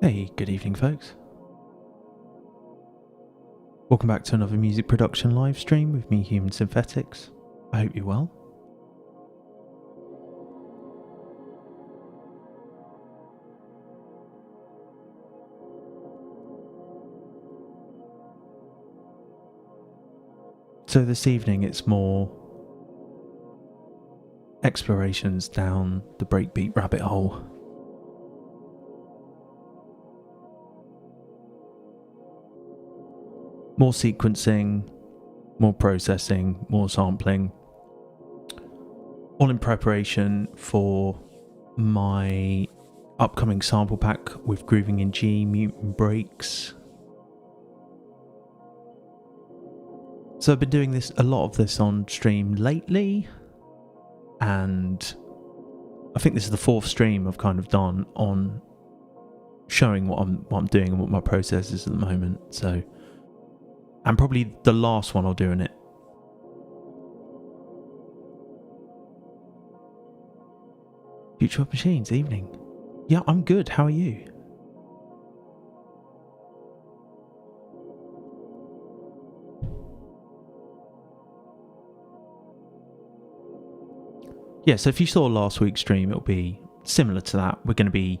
Hey, good evening folks. Welcome back to another music production live stream with me, Human Synthetics. I hope you're well. So this evening it's more explorations down the breakbeat rabbit hole. More sequencing, more processing, more sampling, all in preparation for my upcoming sample pack with Grooving in G, Mutant Breaks. So I've been doing a lot of this on stream lately, and I think this is the fourth stream I've kind of done on showing what I'm doing and what my process is at the moment. So, and probably the last one I'll do in it. Future of Machines, evening. Yeah, I'm good. How are you? Yeah, so if you saw last week's stream, it'll be similar to that. We're going to be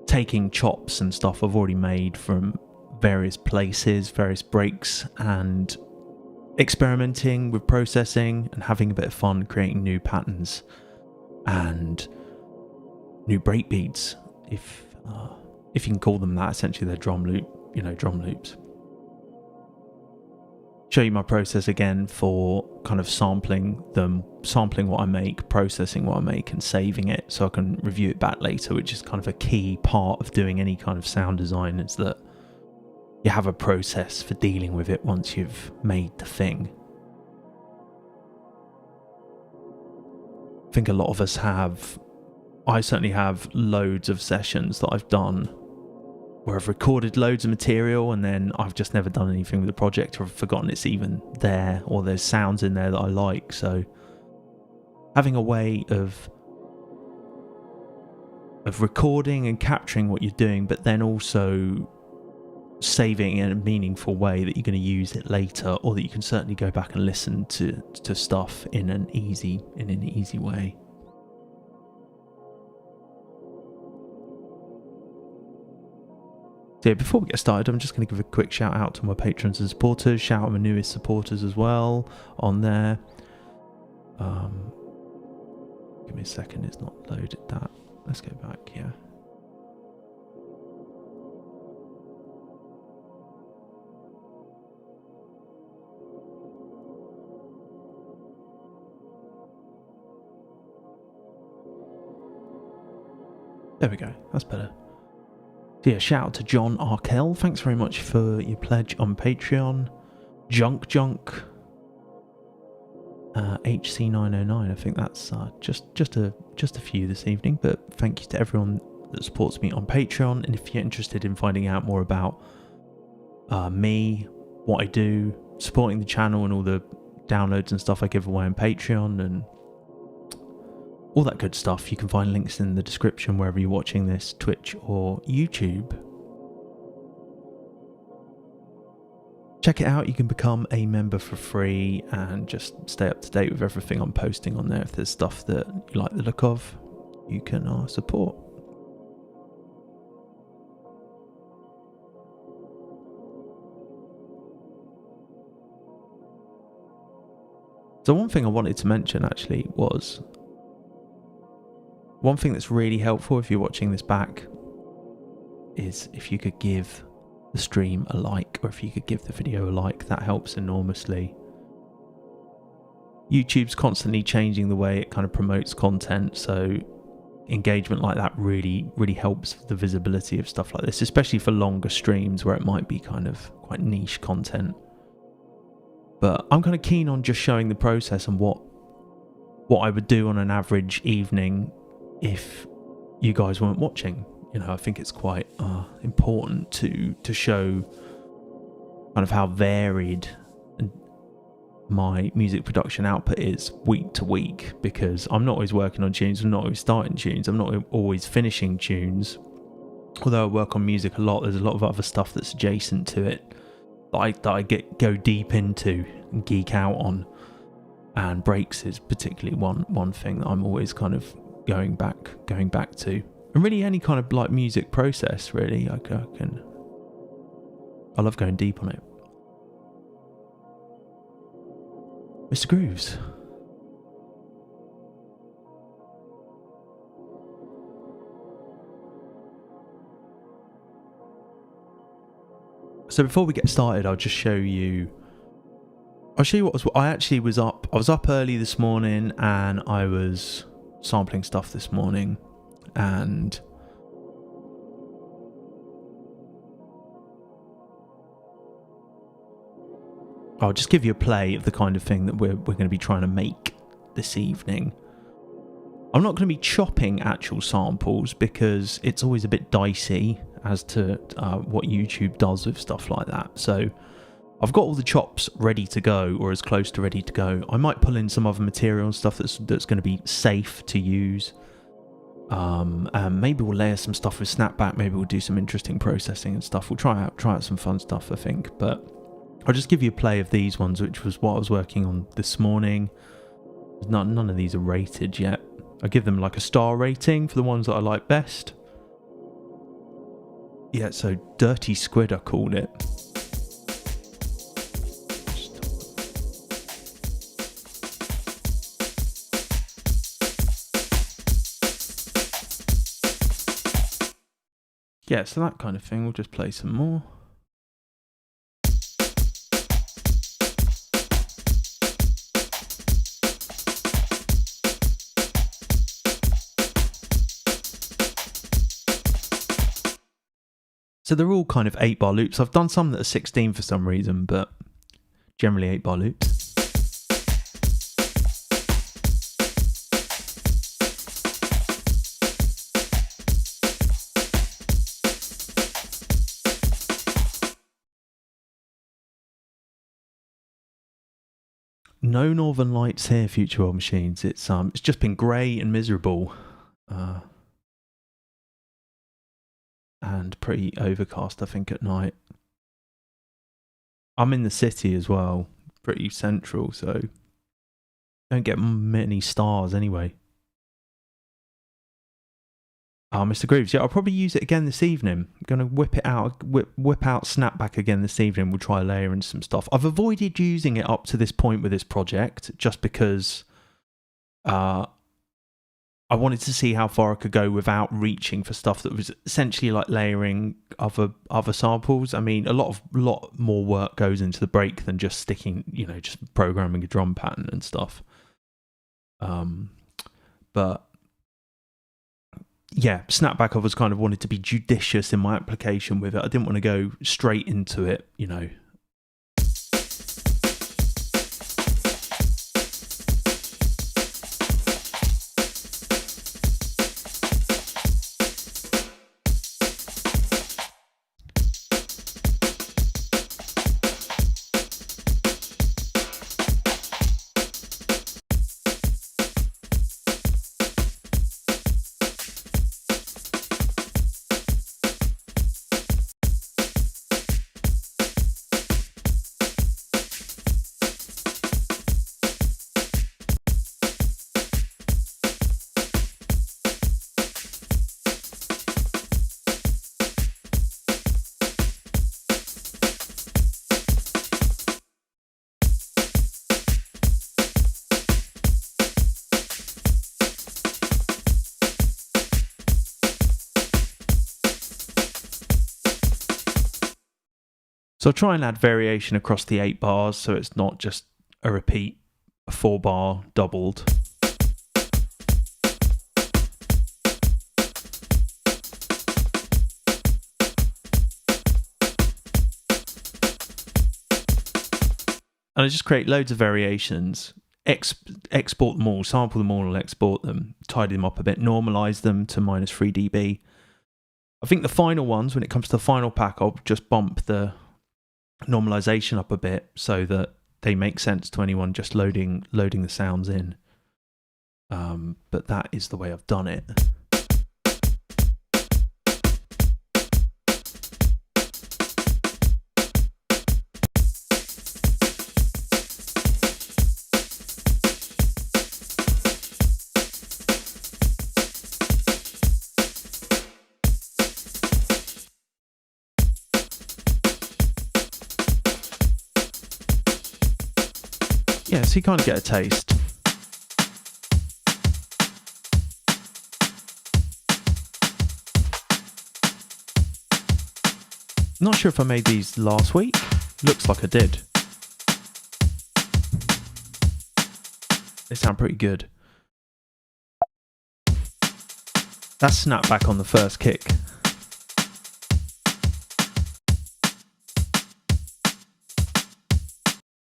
taking chops and stuff I've already made from various places, various breaks, and experimenting with processing and having a bit of fun creating new patterns and new breakbeats, if you can call them that. Essentially they're drum loops. Show you my process again for kind of sampling what I make, processing what I make, and saving it so I can review it back later, which is kind of a key part of doing any kind of sound design, is that you have a process for dealing with it once you've made the thing. I think a lot of us have, I certainly have loads of sessions that I've done where I've recorded loads of material and then I've just never done anything with the project, or I've forgotten it's even there, or there's sounds in there that I like. So having a way of recording and capturing what you're doing, but then also saving it in a meaningful way that you're going to use it later, or that you can certainly go back and listen to stuff in an easy way. So yeah, before we get started, I'm just going to give a quick shout out to my patrons and supporters. Shout out my newest supporters as well on there. Give me a second, it's not loaded that. Let's go back here. There we go, that's better. So yeah, shout out to John Arkell. Thanks very much for your pledge on Patreon. Junk, HC909. I think that's just a few this evening. But thank you to everyone that supports me on Patreon. And if you're interested in finding out more about me, what I do, supporting the channel, and all the downloads and stuff I give away on Patreon, and all that good stuff, you can find links in the description wherever you're watching this, Twitch or YouTube. Check it out. You can become a member for free and just stay up to date with everything I'm posting on there. If there's stuff that you like the look of, you can support. So one thing I wanted to mention actually was, one thing that's really helpful if you're watching this back is if you could give the stream a like, or if you could give the video a like. That helps enormously. YouTube's constantly changing the way it kind of promotes content, so engagement like that really helps the visibility of stuff like this, especially for longer streams where it might be kind of quite niche content. But I'm kind of keen on just showing the process and what I would do on an average evening if you guys weren't watching. You know, I think it's quite important to show kind of how varied my music production output is week to week, because I'm not always working on tunes, I'm not always starting tunes, I'm not always finishing tunes. although I work on music a lot, there's a lot of other stuff that's adjacent to it that I go deep into and geek out on. And breaks is particularly one thing that I'm always kind of going back to. And really any kind of like music process, really, I love going deep on it. Mr. Grooves. So before we get started, I'll show you what I actually was up. I was up early this morning and I was sampling stuff this morning, and I'll just give you a play of the kind of thing that we're going to be trying to make this evening. I'm not going to be chopping actual samples because it's always a bit dicey as to what YouTube does with stuff like that. So I've got all the chops ready to go, or as close to ready to go. I might pull in some other material and stuff that's going to be safe to use. Maybe we'll layer some stuff with Snapback. Maybe we'll do some interesting processing and stuff. We'll try out some fun stuff, I think. But I'll just give you a play of these ones, which was what I was working on this morning. None of these are rated yet. I give them like a star rating for the ones that I like best. Yeah, so Dirty Squid I called it. Yeah, so that kind of thing. We'll just play some more. So they're all kind of 8-bar loops. I've done some that are 16 for some reason, but generally 8-bar loops. No Northern Lights here, Future World Machines. It's just been grey and miserable. And pretty overcast, I think, at night. I'm in the city as well, pretty central, so don't get many stars anyway. Mr. Grooves, yeah, I'll probably use it again this evening. I'm going to whip out Snapback again this evening. We'll try layering some stuff. I've avoided using it up to this point with this project just because I wanted to see how far I could go without reaching for stuff that was essentially like layering other samples. I mean, a lot more work goes into the break than just sticking, just programming a drum pattern and stuff. But yeah, Snapback, I was kind of wanted to be judicious in my application with it. I didn't want to go straight into it, So I'll try and add variation across the 8 bars so it's not just a repeat, a 4-bar doubled. And I just create loads of variations, export them all, sample them all and export them, tidy them up a bit, normalize them to -3 dB. I think the final ones, when it comes to the final pack, I'll just bump the normalization up a bit so that they make sense to anyone just loading the sounds in. But that is the way I've done it. yeah, so you kind of get a taste. Not sure if I made these last week. Looks like I did. They sound pretty good. That's Snapback on the first kick.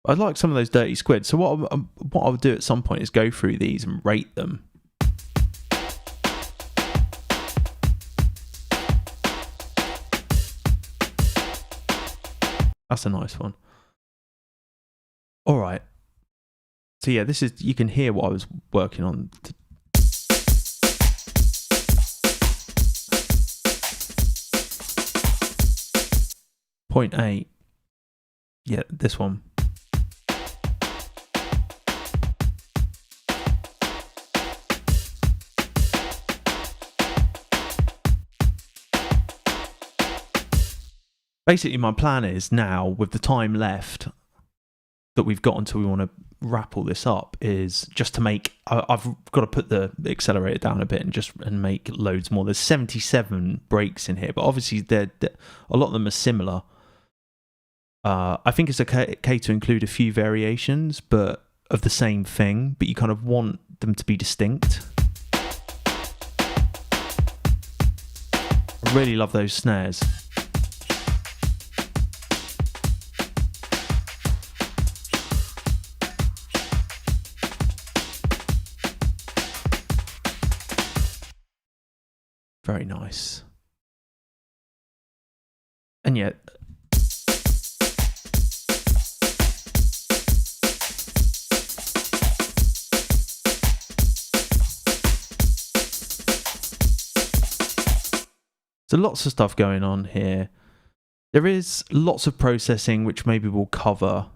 I like some of those dirty squids. So what I'll do at some point is go through these and rate them. That's a nice one. All right. So yeah, this is, you can hear what I was working on. 0.8. Yeah, this one. Basically, my plan is now, with the time left that we've got until we want to wrap all this up, is just to make, I've got to put the accelerator down a bit and make loads more. There's 77 breaks in here, but obviously a lot of them are similar. I think it's okay to include a few variations, but of the same thing, but you kind of want them to be distinct. I really love those snares. Very nice. And yet, so lots of stuff going on here. There is lots of processing, which maybe we'll cover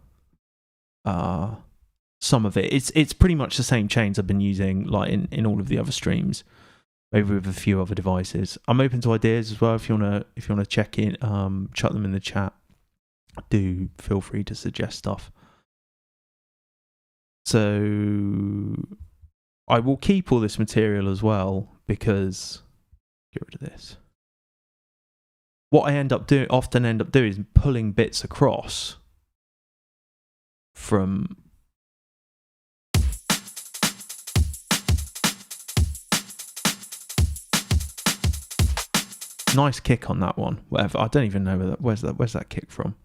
some of it. It's pretty much the same chains I've been using like in all of the other streams, maybe with a few other devices. I'm open to ideas as well. If you wanna check in, chuck them in the chat. Do feel free to suggest stuff. So I will keep all this material as well, because get rid of this. What I often end up doing is pulling bits across from nice kick on that one. Whatever, I don't even know where's that kick from.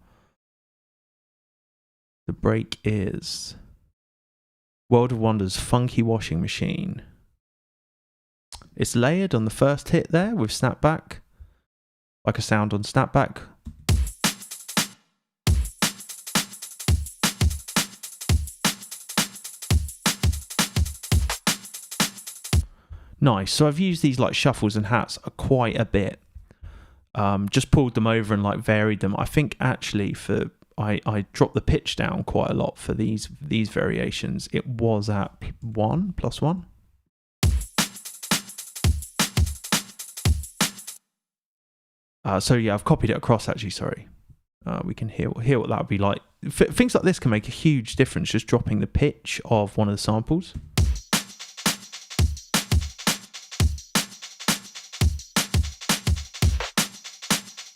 The break is World of Wonders Funky Washing Machine. It's layered on the first hit there with Snapback, like a sound on Snapback. Nice. So I've used these like shuffles and hats quite a bit. Just pulled them over and like varied them. I think actually I dropped the pitch down quite a lot for these variations. It was at 1 + 1. So yeah, I've copied it across actually, sorry. We can hear what that would be like. Things like this can make a huge difference, just dropping the pitch of one of the samples.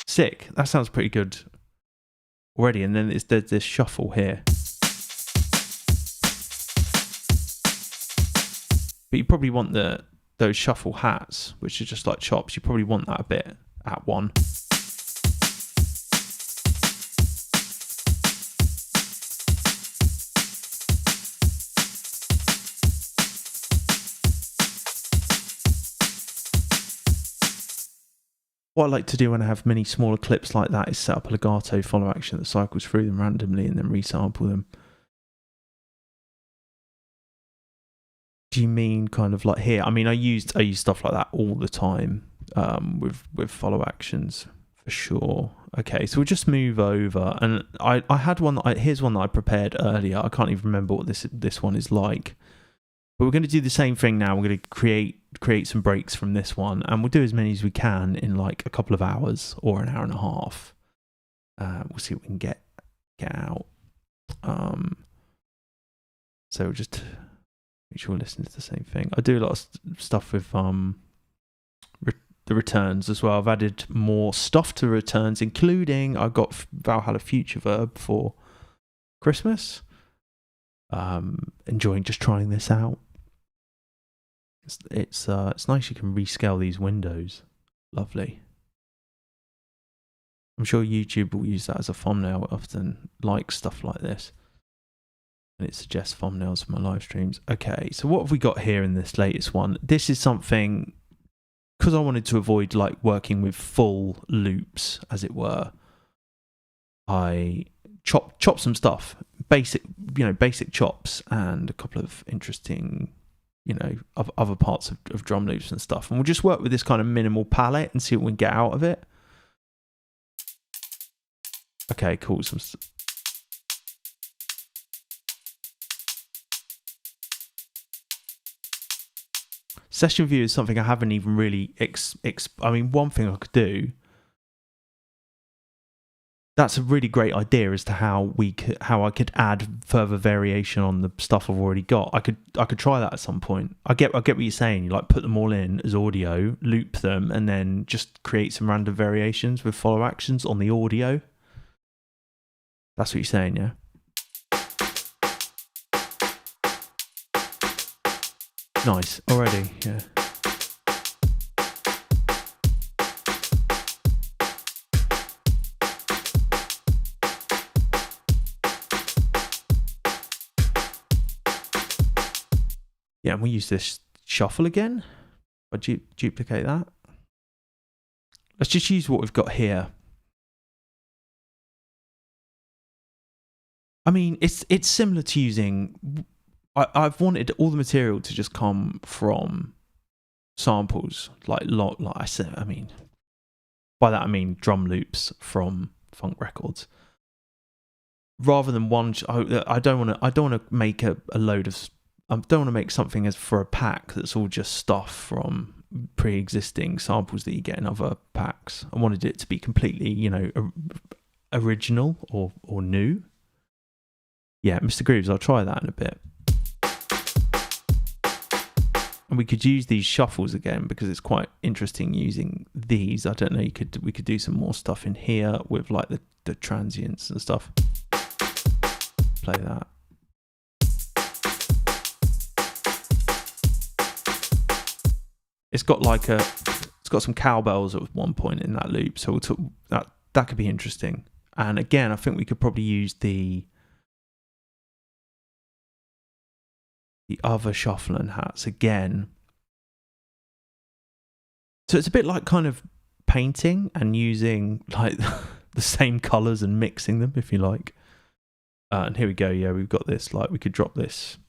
Sick, that sounds pretty good already. And then there's this shuffle here. But you probably want those shuffle hats, which are just like chops, you probably want that a bit at 1. What I like to do when I have many smaller clips like that is set up a legato follow action that cycles through them randomly and then resample them. Do you mean kind of like here? I mean, I use stuff like that all the time with follow actions for sure. Okay, so we'll just move over, and I had one here's one that I prepared earlier. I can't even remember what this one is like. But we're going to do the same thing now. We're going to create some breaks from this one, and we'll do as many as we can in like a couple of hours or an hour and a half. We'll see what we can get out. So we'll just make sure we're listening to the same thing. I do a lot of stuff with the returns as well. I've added more stuff to returns, including I got Valhalla Future Verb for Christmas. Enjoying just trying this out. It's nice you can rescale these windows. Lovely. I'm sure YouTube will use that as a thumbnail. I often like stuff like this. And it suggests thumbnails for my live streams. Okay, so what have we got here in this latest one? This is something, because I wanted to avoid like working with full loops, as it were. I chop some stuff, basic chops, and a couple of interesting, other parts of drum loops and stuff. And we'll just work with this kind of minimal palette and see what we can get out of it. Okay, cool. Session view is something I haven't even really I mean, one thing I could do. That's a really great idea as to how I could add further variation on the stuff I've already got. I could try that at some point. I get what you're saying. You like put them all in as audio, loop them, and then just create some random variations with follow actions on the audio. That's what you're saying, yeah? Nice, already, yeah. Yeah, and we use this shuffle again. I'll duplicate that. Let's just use what we've got here. I mean, it's similar to using... I've wanted all the material to just come from samples, like I said. I mean, by that I mean drum loops from funk records, rather than one. I don't want to make a load of. I don't want to make something as for a pack that's all just stuff from pre-existing samples that you get in other packs. I wanted it to be completely, original or new. Yeah, Mr. Grooves, I'll try that in a bit. And we could use these shuffles again because it's quite interesting using these. I don't know, we could do some more stuff in here with like the transients and stuff. Play that. It's got some cowbells at one point in that loop, so that could be interesting. And again, I think we could probably use the other shuffling hats again. So it's a bit like kind of painting and using like the same colors and mixing them, if you like. And here we go. Yeah, we've got this. Like we could drop this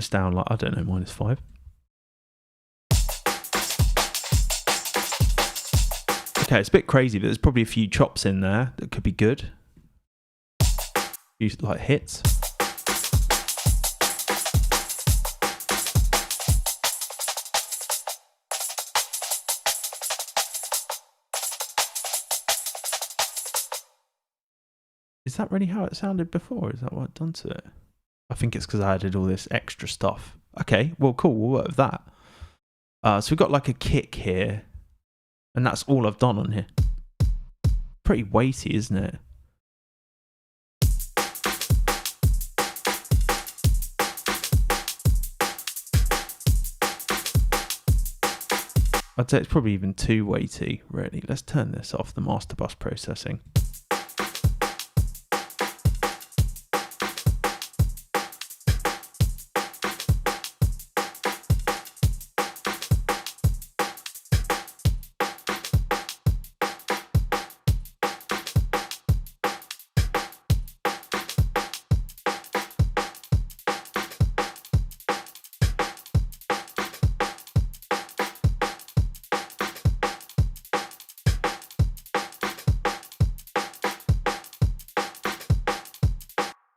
down. Like I don't know, -5. Okay, it's a bit crazy, but there's probably a few chops in there that could be good. Use like hits. Is that really how it sounded before? Is that what I've done to it? I think it's because I added all this extra stuff. Okay, well, cool. We'll work with that. So we've got like a kick here. And that's all I've done on here. Pretty weighty, isn't it? I'd say it's probably even too weighty, really. Let's turn this off, the master bus processing.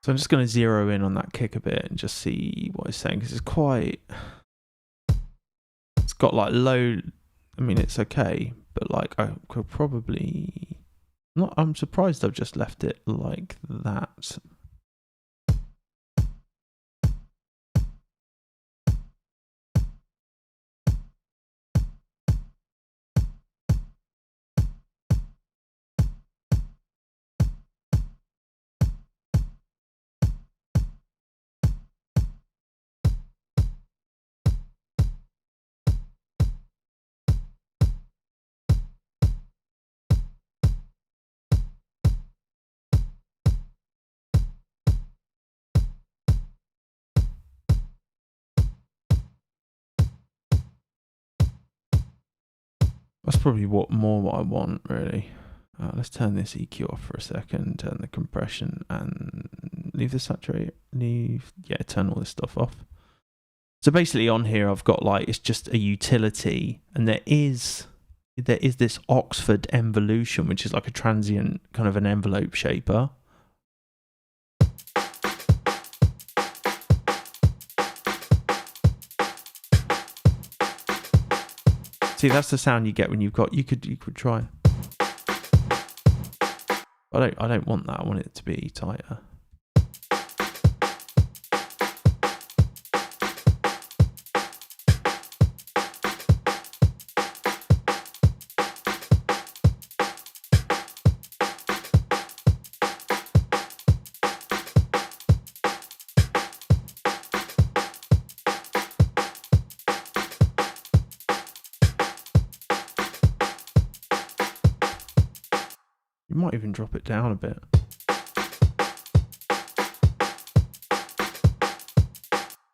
So I'm just going to zero in on that kick a bit and just see what it's saying, because it's got like low, I mean, it's okay, but like I could probably, I'm surprised I've just left it like that. That's probably what I want, really. Let's turn this EQ off for a second, turn the compression, and leave the saturate. Turn all this stuff off. So basically on here I've got like, it's just a utility, and there is this Oxford Envolution, which is like a transient kind of an envelope shaper. See, that's the sound you get when you've got, you could try. I don't want that, I want it to be tighter. You might even drop it down a bit.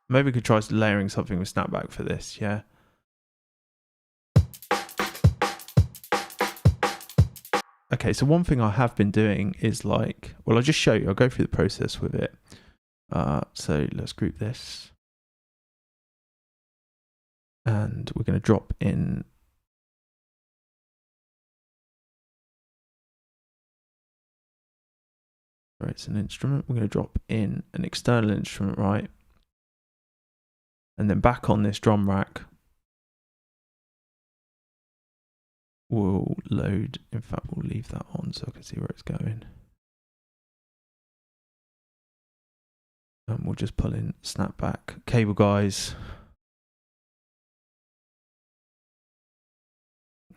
Maybe we could try layering something with Snapback for this, yeah. Okay, so one thing I have been doing is like, well, I'll just show you, I'll go through the process with it. So let's group this. And we're going to drop in right, it's an instrument. We're going to drop in an external instrument, right? And then back on this drum rack, we'll load. In fact, we'll leave that on so I can see where it's going. And we'll just pull in Snapback, Cableguys.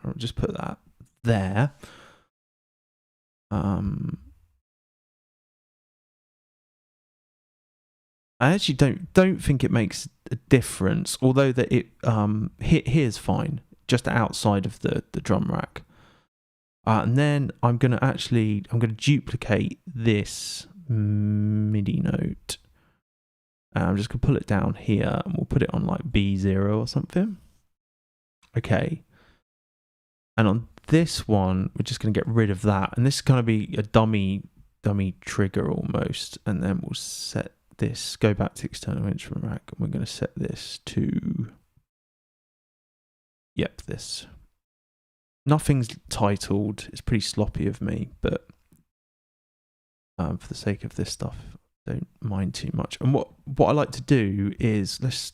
I'll just put that there. I actually don't think it makes a difference, although that it here's fine, just outside of the drum rack. And then I'm gonna duplicate this MIDI note. And I'm just gonna pull it down here, and we'll put it on like B0 or something. Okay. And on this one, we're just gonna get rid of that, and this is gonna be a dummy trigger almost, and then we'll set this, go back to external instrument rack, and we're going to set this to, yep, this. Nothing's titled, it's pretty sloppy of me, but for the sake of this stuff, don't mind too much. And what I like to do is, let's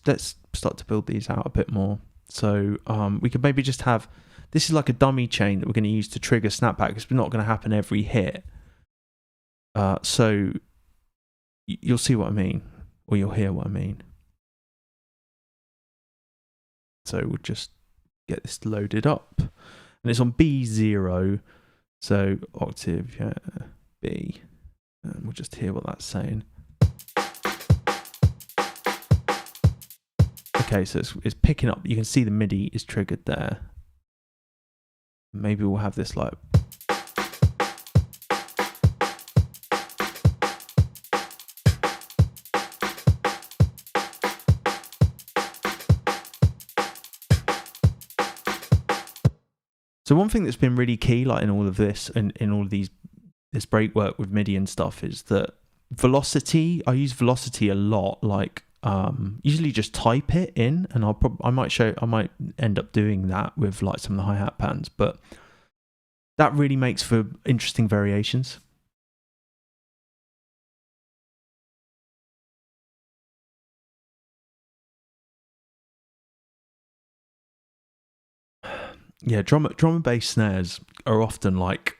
start to build these out a bit more. So we could maybe just have, this is like a dummy chain that we're going to use to trigger Snapback, because it's not going to happen every hit. So you'll see what I mean, or you'll hear what I mean. So we'll just get this loaded up, and it's on B0, so octave, yeah, B, and we'll just hear what that's saying. Okay, so it's picking up, you can see the MIDI is triggered there. Maybe we'll have this like, so one thing that's been really key, like in all of this, and in all of this break work with MIDI and stuff, is that velocity. I use velocity a lot. Like usually just type it in, and I might end up doing that with like some of the hi-hat patterns, but that really makes for interesting variations. Yeah, drum and bass snares are often like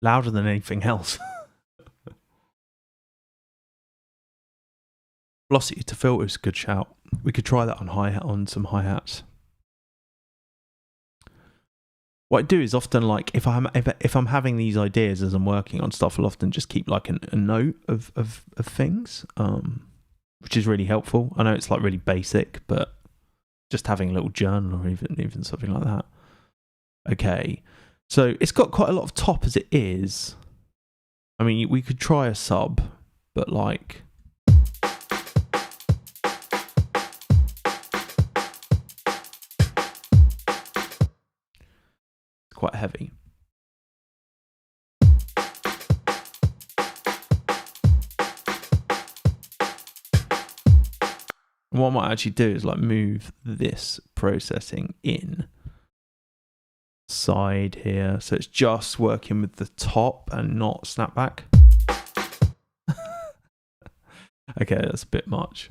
louder than anything else. Velocity to filter is a good shout. We could try that on some hi-hats. What I do is often, like, if I'm having these ideas as I'm working on stuff, I'll often just keep like a note of things, which is really helpful. I know it's like really basic, but just having a little journal or even something like that. Okay, so it's got quite a lot of top as it is. I mean, we could try a sub, but like, quite heavy. What I might actually do is like move this processing in side here, so it's just working with the top and not snapback. Okay, that's a bit much.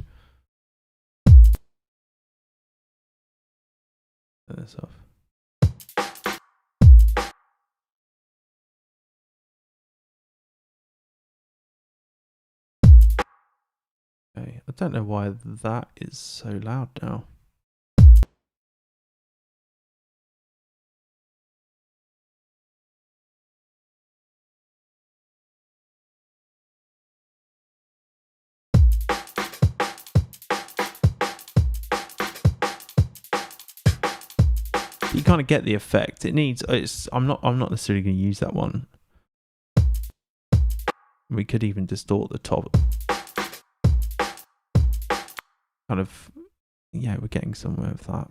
Turn this off. Okay, I don't know why that is so loud now. You kind of get the effect. It needs. I'm not necessarily going to use that one. We could even distort the top. Kind of. Yeah, we're getting somewhere with that.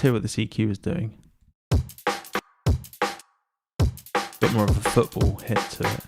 Hear what the EQ is doing. Bit more of a football hit to it.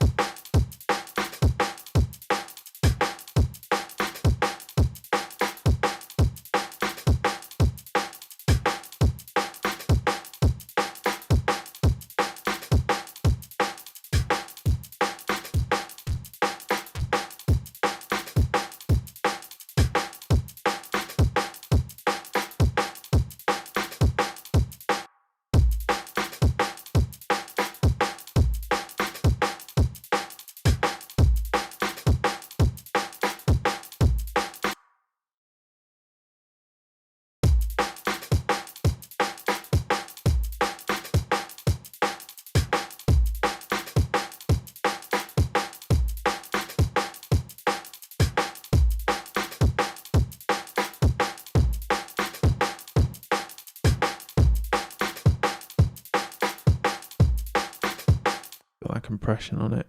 Got that compression on it.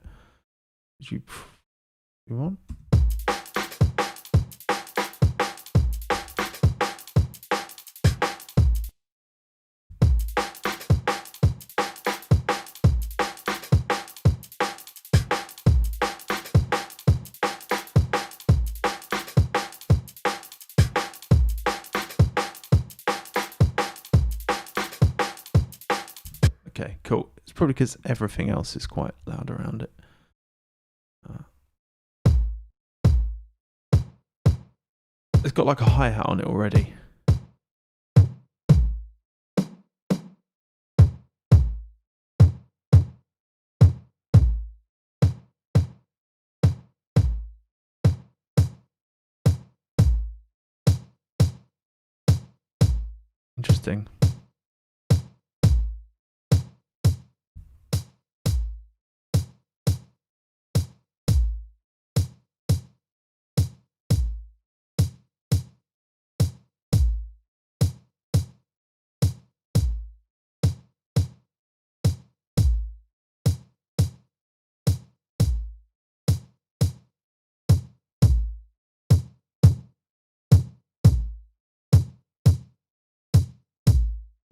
Did you want? Okay, cool. It's probably because everything else is quite loud around it. It's got like a hi-hat on it already. Interesting.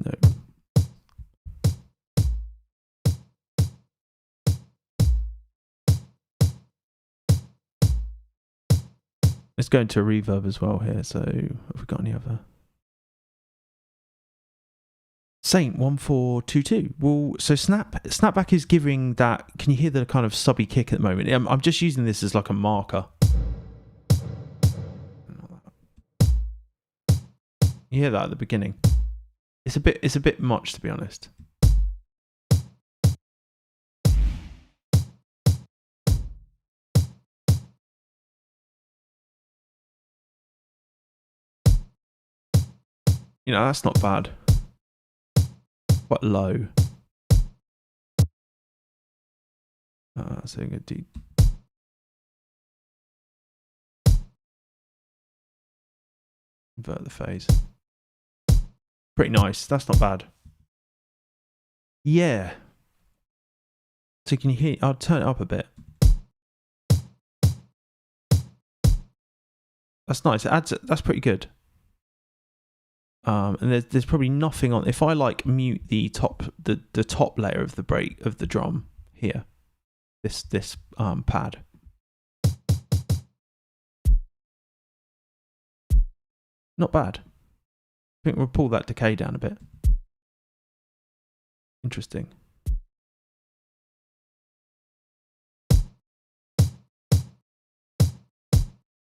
No. Let's go into reverb as well here. So have we got any other? Saint 1422. Well, so snapback is giving that. Can you hear the kind of subby kick at the moment? I'm just using this as like a marker. You hear that at the beginning? It's a bit much, to be honest. You know, that's not bad. Quite low. So I'm going to do Invert the phase. Pretty nice. That's not bad. Yeah. So can you hear? I'll turn it up a bit. That's nice. It adds. That's pretty good. And there's probably nothing on. If I like mute the top layer of the drum here, this pad. Not bad. I think we'll pull that decay down a bit. Interesting.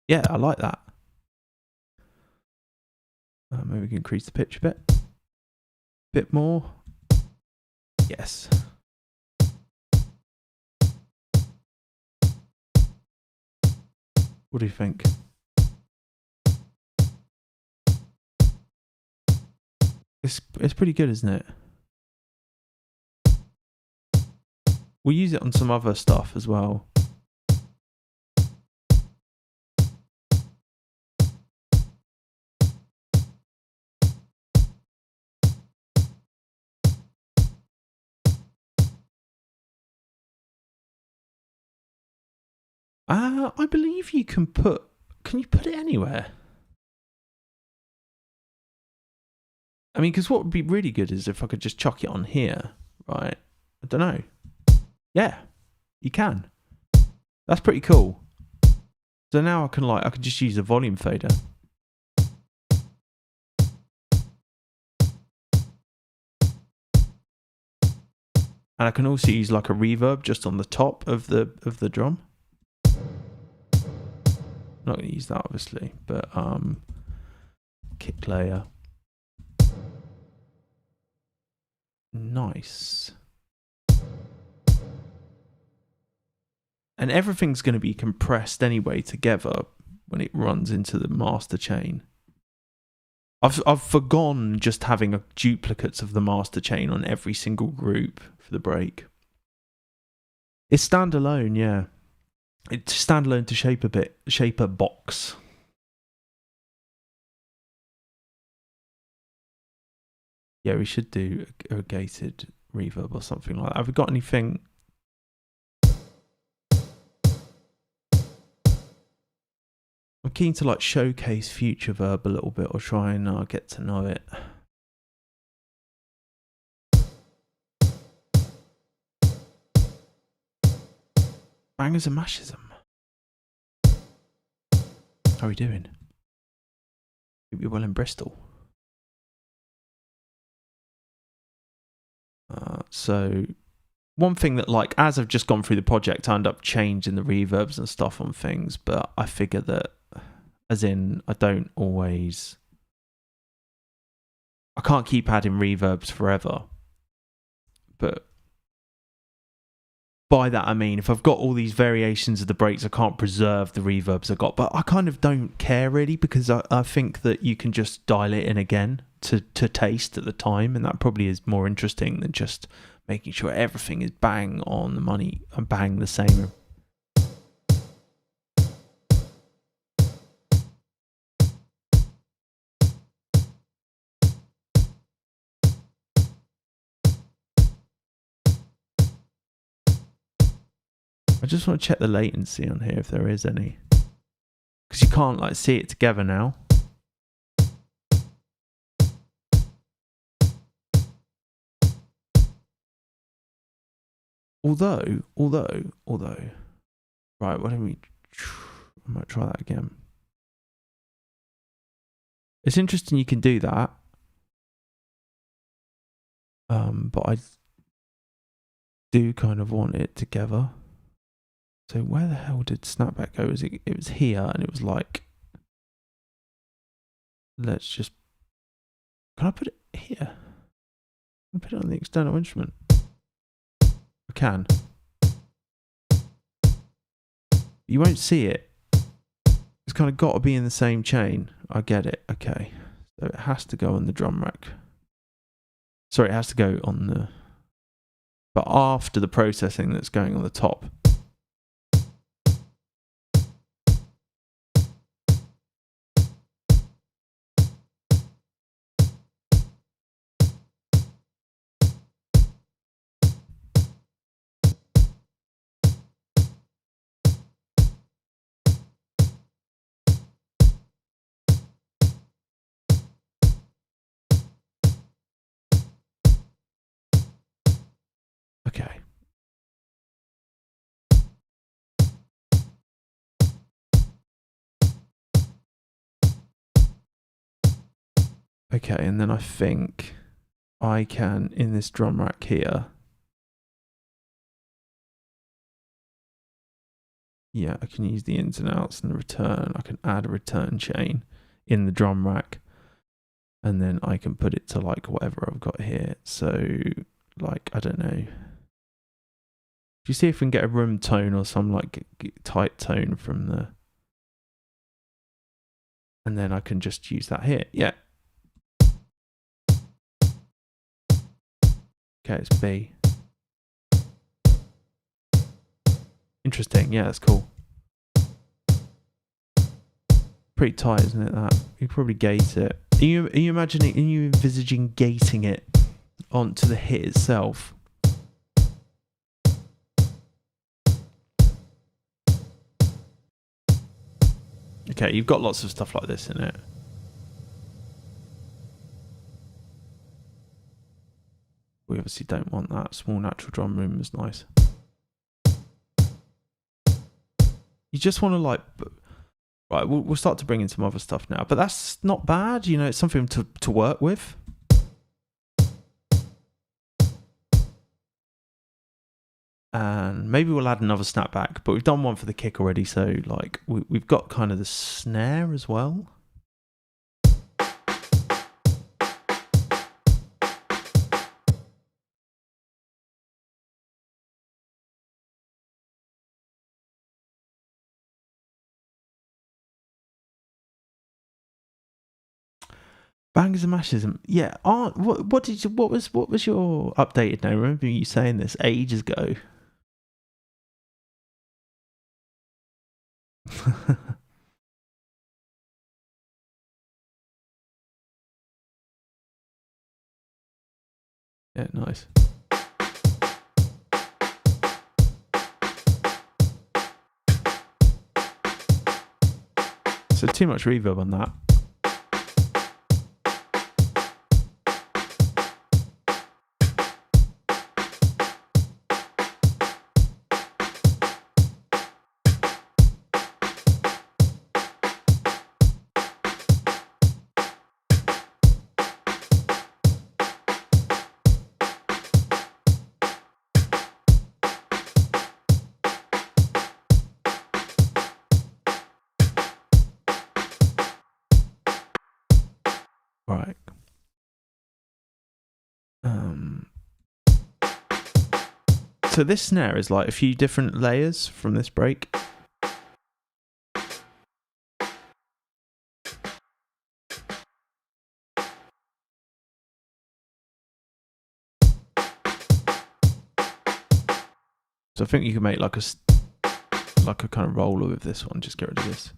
Yeah, I like that. Maybe we can increase the pitch a bit more. Yes. What do you think? It's pretty good, isn't it? We'll use it on some other stuff as well. I believe you can put... Can you put it anywhere? I mean, because what would be really good is if I could just chuck it on here, right? I don't know. Yeah, you can. That's pretty cool. So now I can just use a volume fader. And I can also use like a reverb just on the top of the drum. I'm not going to use that obviously, but kick layer. Nice. And everything's going to be compressed anyway together when it runs into the master chain. I've forgone just having duplicates of the master chain on every single group for the break. It's standalone, yeah. It's standalone to shape a box. Yeah, we should do a gated reverb or something like that. Have we got anything? I'm keen to like showcase future verb a little bit or try and get to know it. Bangers and mashes them. How are we doing? Hope you're well in Bristol. So one thing that like as I've just gone through the project, I end up changing the reverbs and stuff on things, but I figure that as in I can't keep adding reverbs forever. But by that I mean if I've got all these variations of the breaks, I can't preserve the reverbs I got. But I kind of don't care really, because I think that you can just dial it in again to taste at the time, and that probably is more interesting than just making sure everything is bang on the money and bang the same. I just want to check the latency on here if there is any, because you can't like see it together now. Although, right, why don't we? I might try that again. It's interesting you can do that, but I do kind of want it together. So where the hell did Snapback go? It was here, and it was like, let's just. Can I put it here? Can I put it on the external instrument? I can. You won't see it. It's kind of got to be in the same chain. I get it. Okay. So it has to go on the drum rack. Sorry, it has to go on the... But after the processing that's going on the top. Okay, and then I think I can, in this drum rack here, yeah, I can use the ins and outs and the return. I can add a return chain in the drum rack, and then I can put it to like whatever I've got here. So like, I don't know. Do you see if we can get a room tone or some like tight tone from the, and then I can just use that here. Yeah. Okay, it's B. Interesting. Yeah, that's cool. Pretty tight, isn't it? That you probably gate it. Are you imagining? Are you envisaging gating it onto the hit itself? Okay, you've got lots of stuff like this in it. We obviously don't want that. Small natural drum room is nice. You just want to like, right, we'll start to bring in some other stuff now, but that's not bad. You know, it's something to work with. And maybe we'll add another snapback, but we've done one for the kick already, so like we've got kind of the snare as well. Bangers and mashes, yeah. What was your updated name? I remember you saying this ages ago. Yeah, nice. So too much reverb on that. Right. So this snare is like a few different layers from this break. So I think you can make like a kind of roller with this one. Just get rid of this.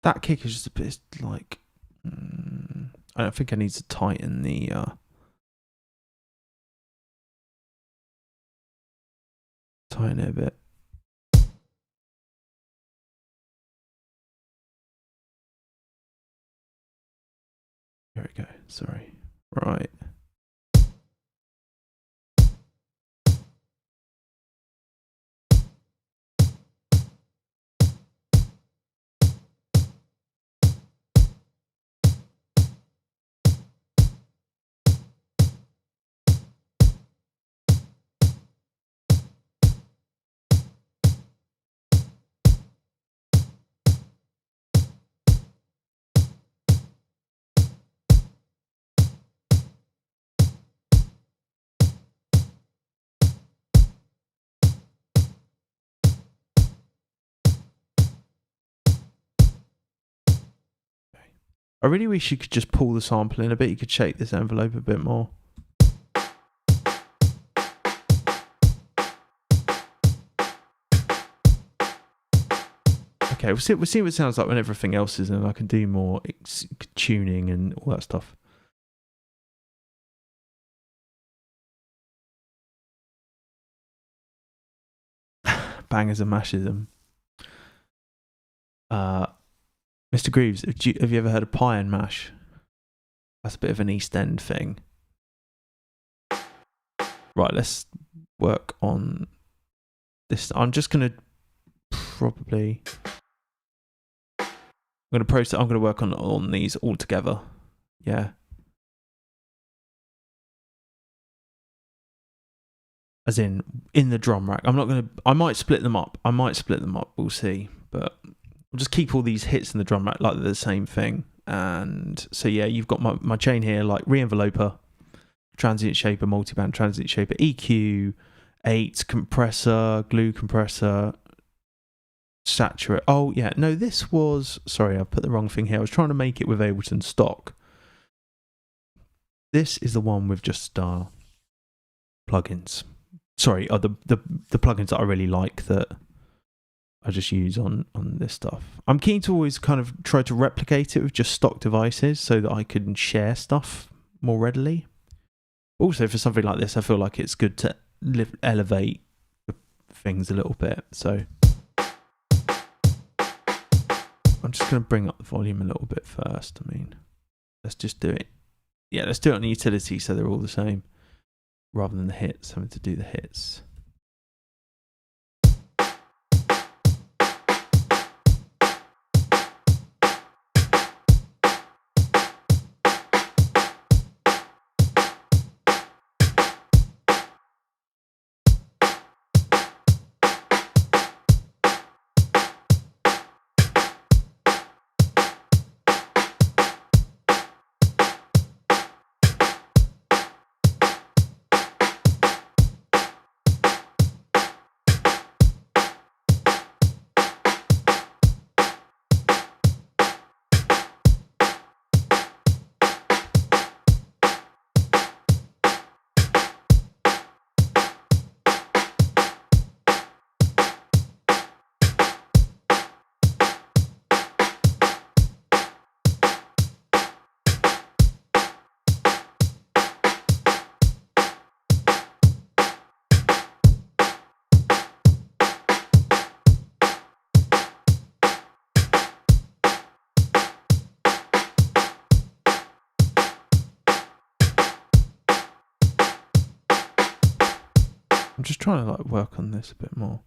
That kick is just a bit like, I don't think I need to tighten the, tighten it a bit. There we go, sorry. Right. I really wish you could just pull the sample in a bit. You could shake this envelope a bit more. Okay, we'll see what it sounds like when everything else is in. I can do more tuning and all that stuff. bangers and mashes them. Mr. Grooves, have you ever heard of pie and mash? That's a bit of an East End thing. Right, let's work on this. I'm just going to probably... I'm going to work on these all together. Yeah. As in the drum rack. I might split them up. We'll see. But I'll just keep all these hits in the drum rack like they're the same thing. And so, yeah, you've got my chain here, like re-enveloper, transient shaper, multiband transient shaper, EQ, 8, compressor, glue compressor, saturate. Oh, yeah. No, this was... Sorry, I put the wrong thing here. I was trying to make it with Ableton stock. This is the one with just plugins. Sorry, the plugins that I really like that I just use on this stuff. I'm keen to always kind of try to replicate it with just stock devices so that I can share stuff more readily. Also, for something like this, I feel like it's good to elevate things a little bit. So I'm just going to bring up the volume a little bit first. I mean, let's just do it. Yeah, let's do it on the utility so they're all the same, rather than the hits, having to do the hits. I'm just trying to work on this a bit more.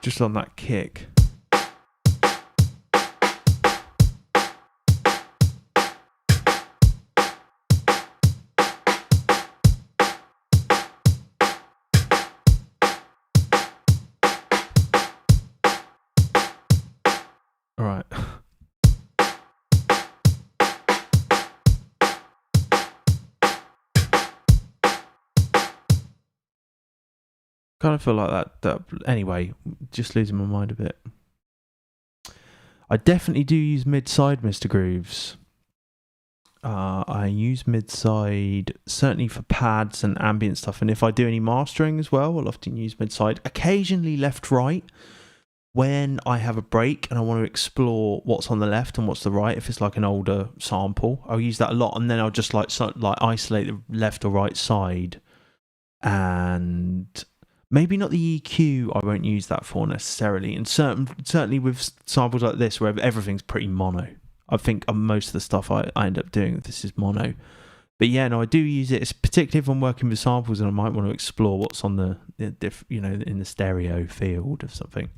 Just on that kick. All right. Kind of feel like that. Anyway, just losing my mind a bit. I definitely do use mid-side, Mr. Grooves. I use mid-side certainly for pads and ambient stuff, and if I do any mastering as well, I'll often use mid-side. Occasionally left-right when I have a break and I want to explore what's on the left and what's the right. If it's like an older sample, I'll use that a lot, and then I'll just like isolate the left or right side. And maybe not the EQ, I won't use that for necessarily. And certainly with samples like this where everything's pretty mono, I think most of the stuff I end up doing with this is mono. But yeah, no, I do use it, particularly if I'm working with samples and I might want to explore what's on the in the stereo field of something.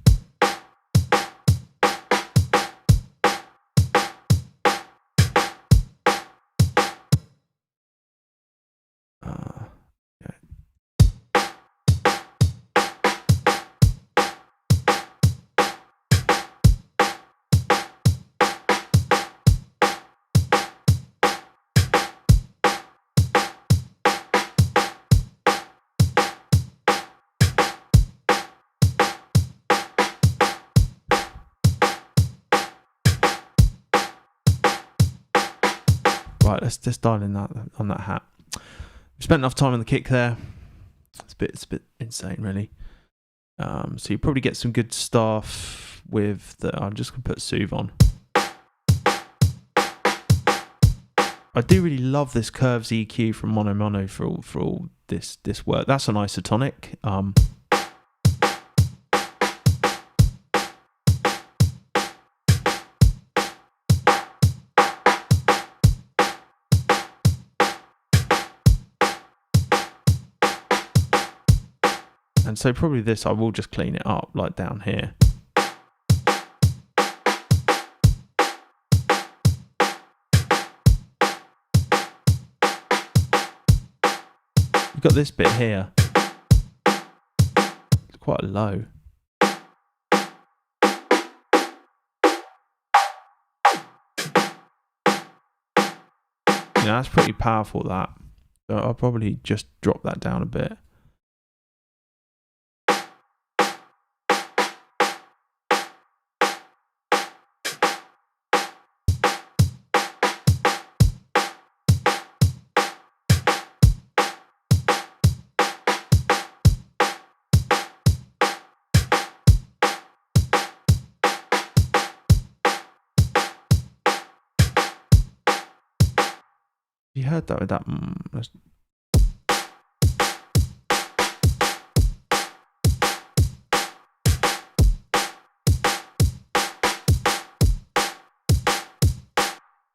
Right, let's just dial in that on that hat. We spent enough time on the kick there. It's a bit insane, really. So you probably get some good stuff with the. I'm just gonna put Soothe on. I do really love this curves EQ from Mono Mono for all this work. That's an isotonic. And so probably this, I will just clean it up like down here. You've got this bit here. It's quite low. Yeah, that's pretty powerful, that. So I'll probably just drop that down a bit. You heard that with that.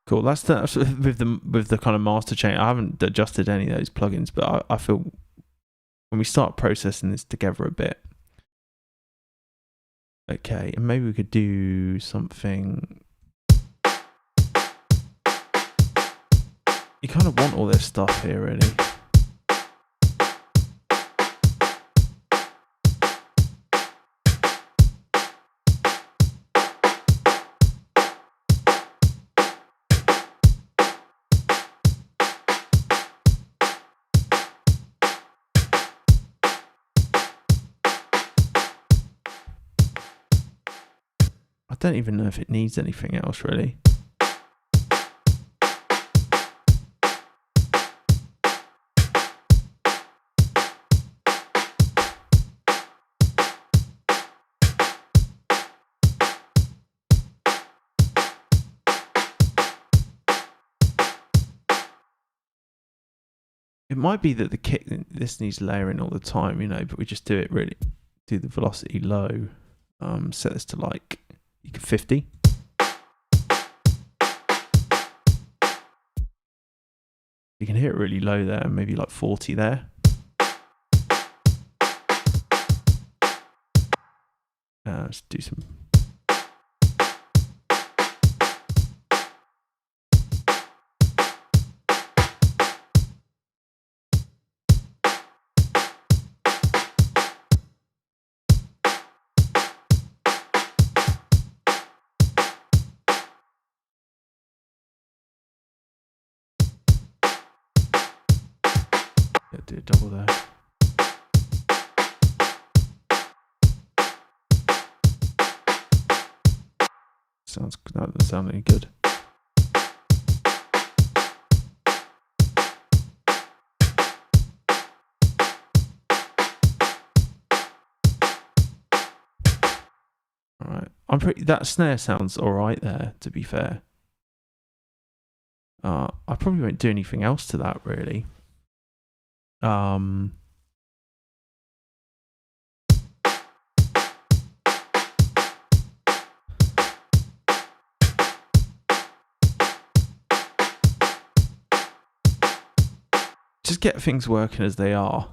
Cool. That's with the kind of master chain. I haven't adjusted any of those plugins, but I feel when we start processing this together a bit. Okay, and maybe we could do something. You kind of want all this stuff here, really. I don't even know if it needs anything else, really. It might be that the kick, this needs layering all the time, you know, but we just do it really, do the velocity low. Set this to like 50. You can hear it really low there, maybe like 40 there. Let's do some. Do a double there. That doesn't sound any good. All right, that snare sounds all right there, to be fair. I probably won't do anything else to that, really. Just get things working as they are.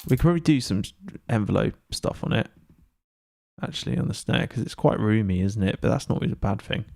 We could probably do some envelope stuff on it, actually, on the snare, because it's quite roomy, isn't it? But that's not always a bad thing.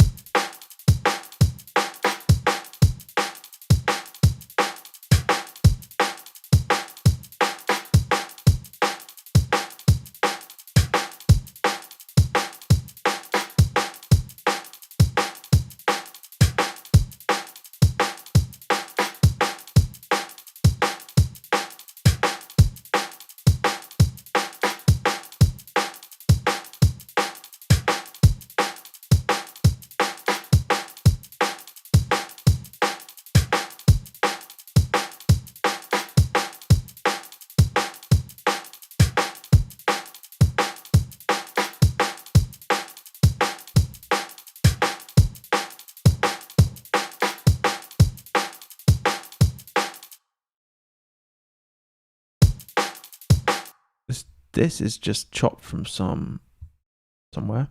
this is just chopped from somewhere.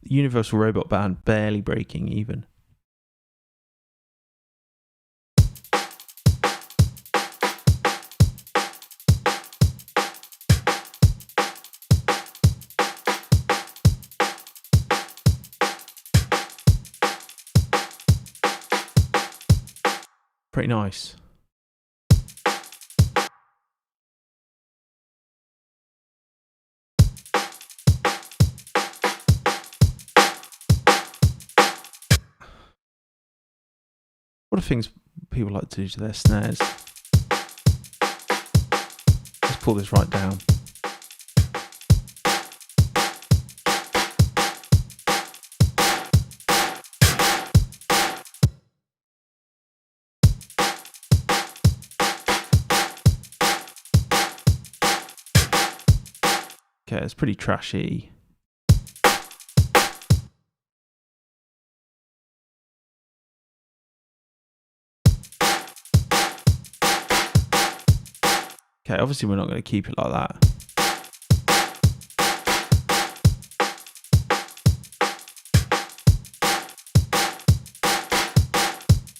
Universal Robot Band, barely breaking even. Pretty nice. What are things people like to do to their snares? Let's pull this right down. Okay, it's pretty trashy. Okay, obviously we're not going to keep it like that.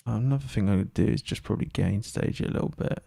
Another thing I'm going to do is just probably gain stage it a little bit.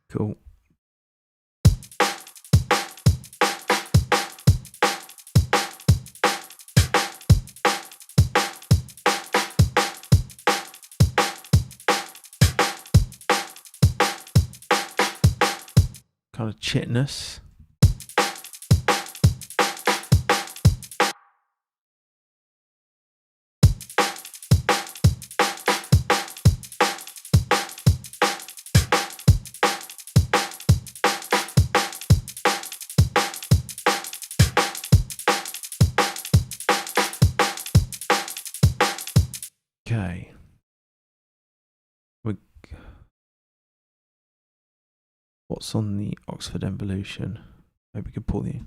Cool. Kind of chitness. Okay. What's on the Oxford Evolution? Maybe we could pull the.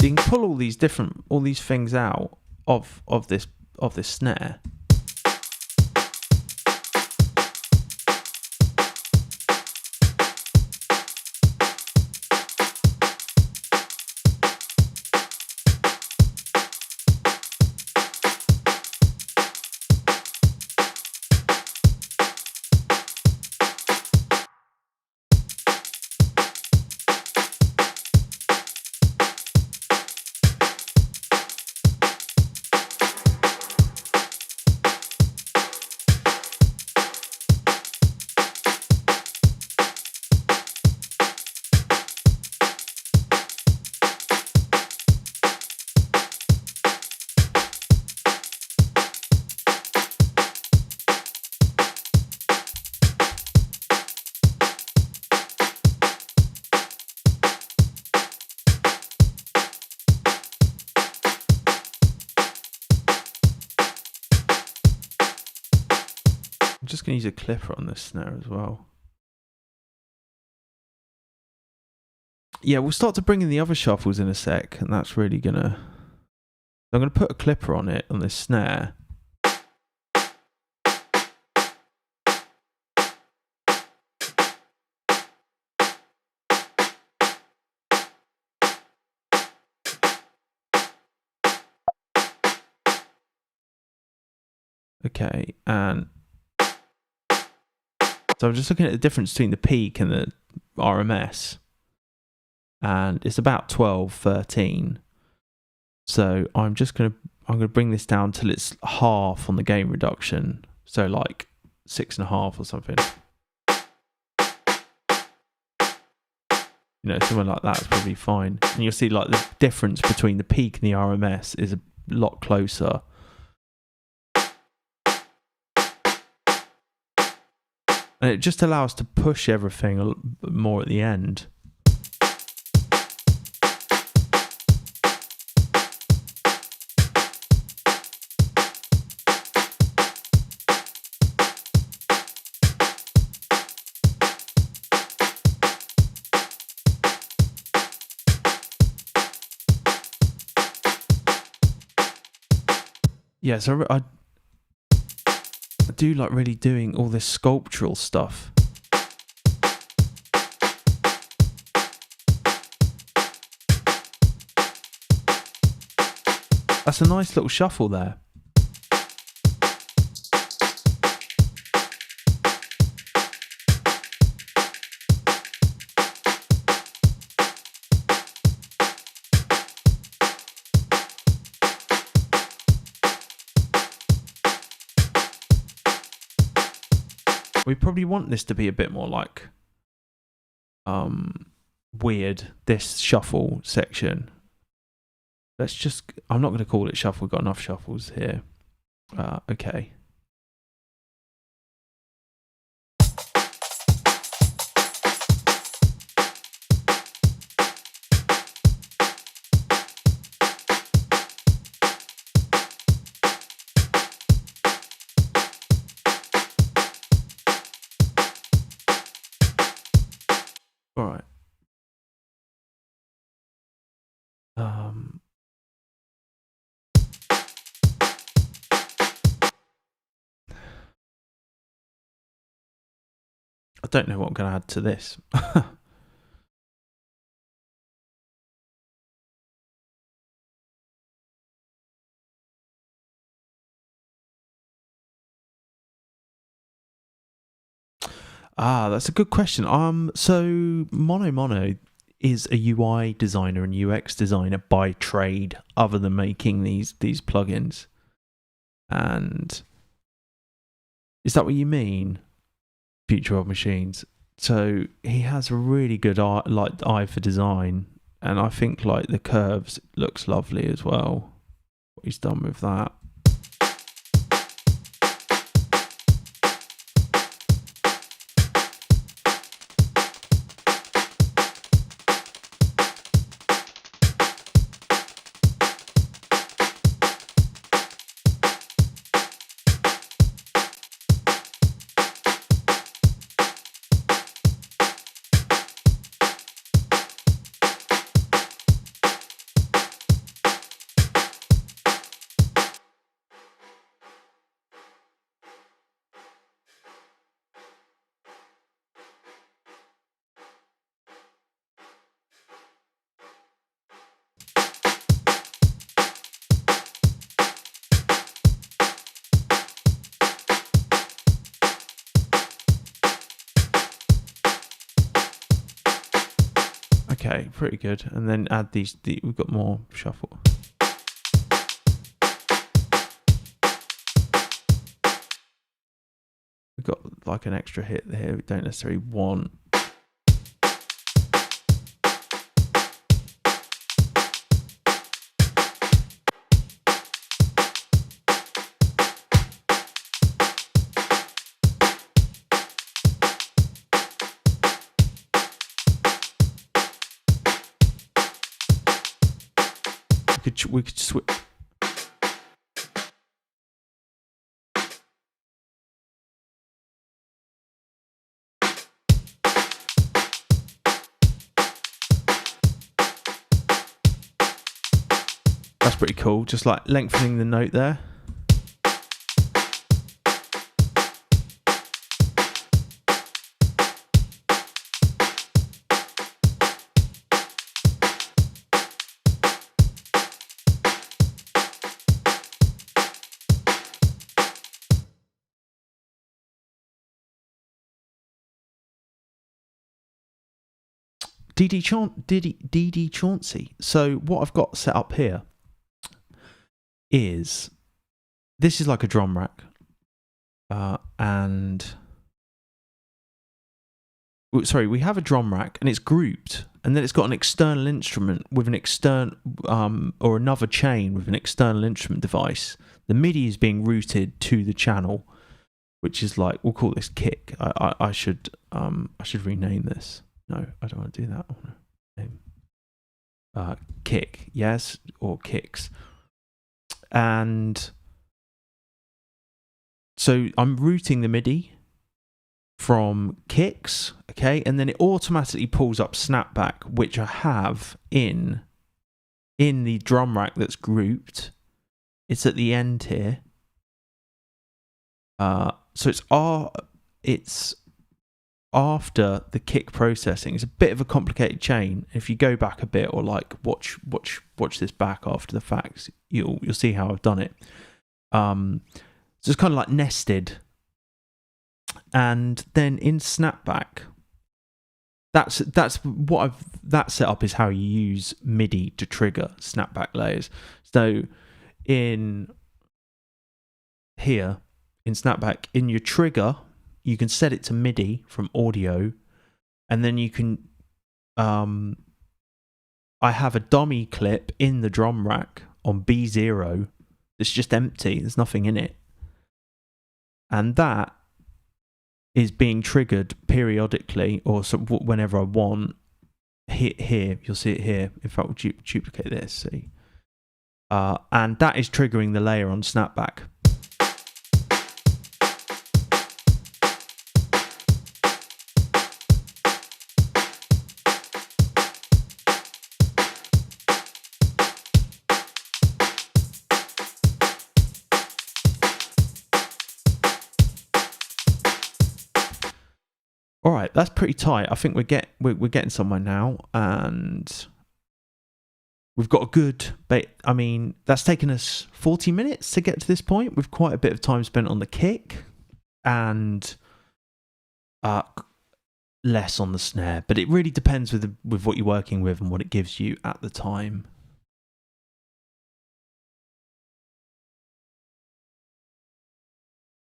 You can pull all these things out of this snare. I'm just going to use a clipper on this snare as well. Yeah, we'll start to bring in the other shuffles in a sec, and that's really going to... I'm going to put a clipper on it, on this snare. Okay, and So I'm just looking at the difference between the peak and the RMS, and it's about 12, 13. So I'm gonna bring this down till it's half on the gain reduction. So like 6.5 or something. You know, somewhere like that's probably fine. And you'll see like the difference between the peak and the RMS is a lot closer. And it just allows to push everything more at the end. Yeah, so I do like really doing all this sculptural stuff. That's a nice little shuffle there. We probably want this to be a bit more like weird, this shuffle section. Let's just, I'm not going to call it shuffle, we've got enough shuffles here. Okay. All right. I don't know what I'm going to add to this. That's a good question. So Mono is a UI designer and UX designer by trade, other than making these plugins. And is that what you mean? Future of Machines. So he has a really good eye for design, and I think like the curves looks lovely as well. What he's done with that. Okay, pretty good. And then add these. We've got more shuffle. We've got like an extra hit here we don't necessarily want. We could switch. That's pretty cool. Just like lengthening the note there. DD Chauncey. So what I've got set up here is, this is like a drum rack, and sorry, we have a drum rack and it's grouped, and then it's got an external instrument with an external or another chain with an external instrument device. The MIDI is being routed to the channel, which is like, we'll call this kick. I should rename this. No, I don't want to do that. I want to name kick, yes, or kicks. And so I'm routing the MIDI from kicks, okay, and then it automatically pulls up snapback, which I have in the drum rack that's grouped. It's at the end here. So it's after the kick processing. It's a bit of a complicated chain. If you go back a bit, or like watch this back after the fact, you'll see how I've done it. So it's kind of like nested. And then in snapback, that's what that setup is how you use MIDI to trigger snapback layers. So in here in snapback, in your trigger, you can set it to MIDI from audio, and then you can I have a dummy clip in the drum rack on B0 that's just empty, there's nothing in it, and that is being triggered periodically, or whenever I want. Here, you'll see it here. In fact, we'll duplicate this, see. And that is triggering the layer on snapback. All right, that's pretty tight. I think we're getting somewhere now, and we've got a good bit. I mean, that's taken us 40 minutes to get to this point, with quite a bit of time spent on the kick and less on the snare. But it really depends with what you're working with and what it gives you at the time.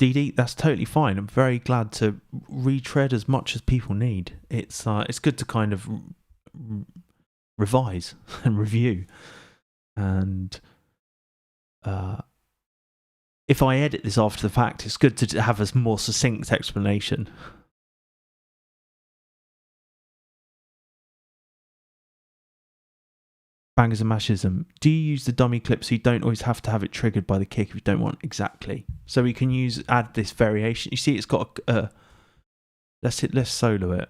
DD, that's totally fine. I'm very glad to retread as much as people need. It's good to kind of revise and review. And if I edit this after the fact, it's good to have a more succinct explanation. Bangers and mashes them. Do you use the dummy clip so you don't always have to have it triggered by the kick if you don't want? Exactly. So we can add this variation. You see, it's got a let's solo it.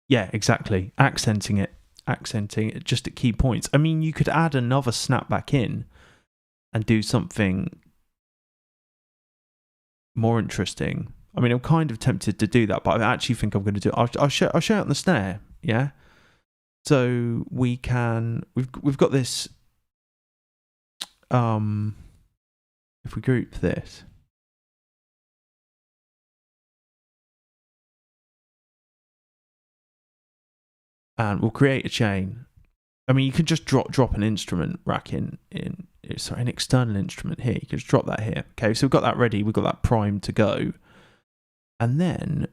Yeah, exactly. Accenting it just at key points. I mean, you could add another snapback in and do something more interesting. I mean, I'm kind of tempted to do that, but I actually think I'm going to do it. I'll show it on the snare, yeah? So we've got this, if we group this, and we'll create a chain. I mean, you can just drop an instrument rack an external instrument here. You can just drop that here. Okay, so we've got that ready. We've got that primed to go. And then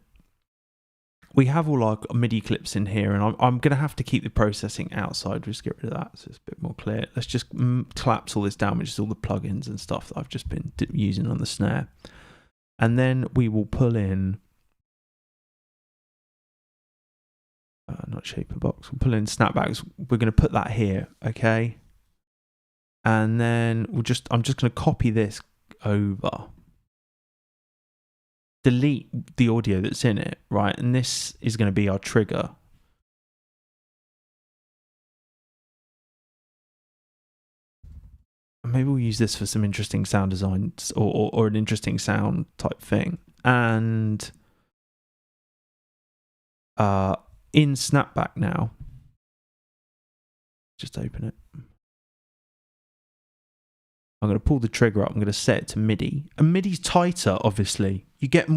we have all our MIDI clips in here, and I'm going to have to keep the processing outside. Just get rid of that so it's a bit more clear. Let's just collapse all this down, which is all the plugins and stuff that I've just been using on the snare. And then we will pull in not shaper box. We'll pull in snapbacks. We're going to put that here, okay? And then I'm just going to copy this over, delete the audio that's in it, right? And this is going to be our trigger. maybe we'll use this for some interesting sound designs or an interesting sound type thing. And in Snapback now, just open it. I'm going to pull the trigger up. I'm going to set it to MIDI. And MIDI's tighter, obviously. You get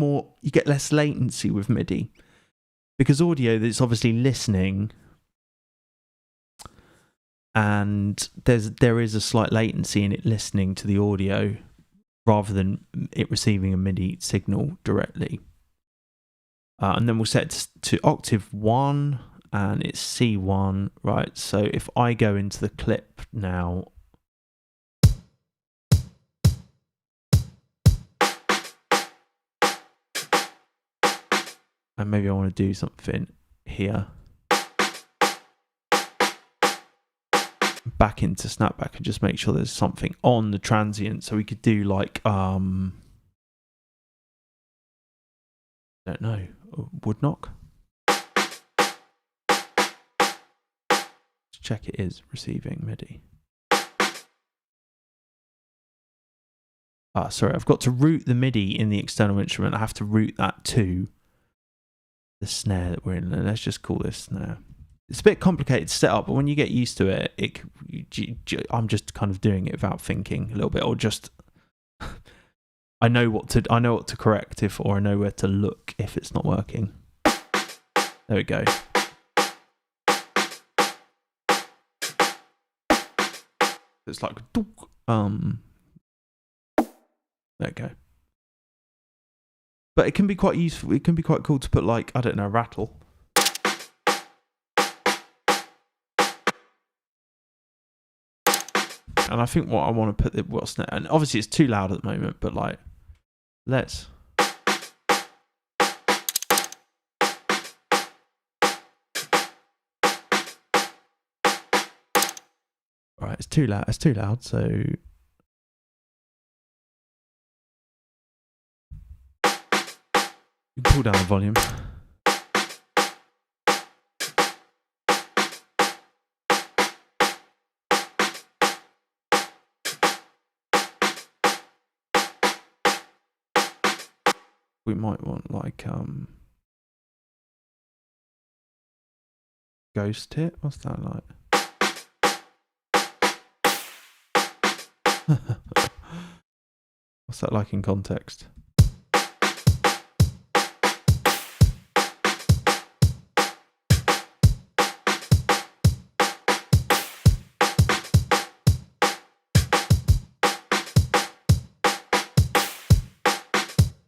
less latency with MIDI. Because audio, that's obviously listening, and there is a slight latency in it listening to the audio rather than it receiving a MIDI signal directly. And then we'll set it to octave 1, and it's C1, right? So if I go into the clip now, and maybe I want to do something here. Back into Snapback and just make sure there's something on the transient. So we could do like, don't know, wood knock. Let's check it is receiving MIDI. Sorry, I've got to route the MIDI in the external instrument. I have to route that to the snare that we're in. Let's just call this snare. It's a bit complicated to set up, but when you get used to it, I'm just kind of doing it without thinking a little bit, or just I know what to correct or I know where to look if it's not working. There we go. It's like there we go. But it can be quite useful. It can be quite cool to put, like, I don't know, rattle. And I think what I want to put and obviously it's too loud at the moment, but like, let's. All right, it's too loud. It's too loud. So you can pull down the volume. We might want like ghost hit. What's that like? What's that like in context?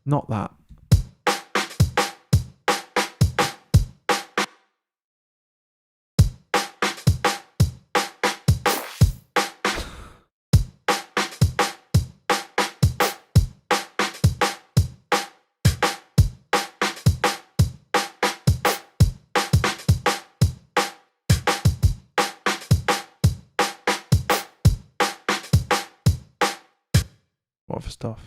Not that. What other stuff?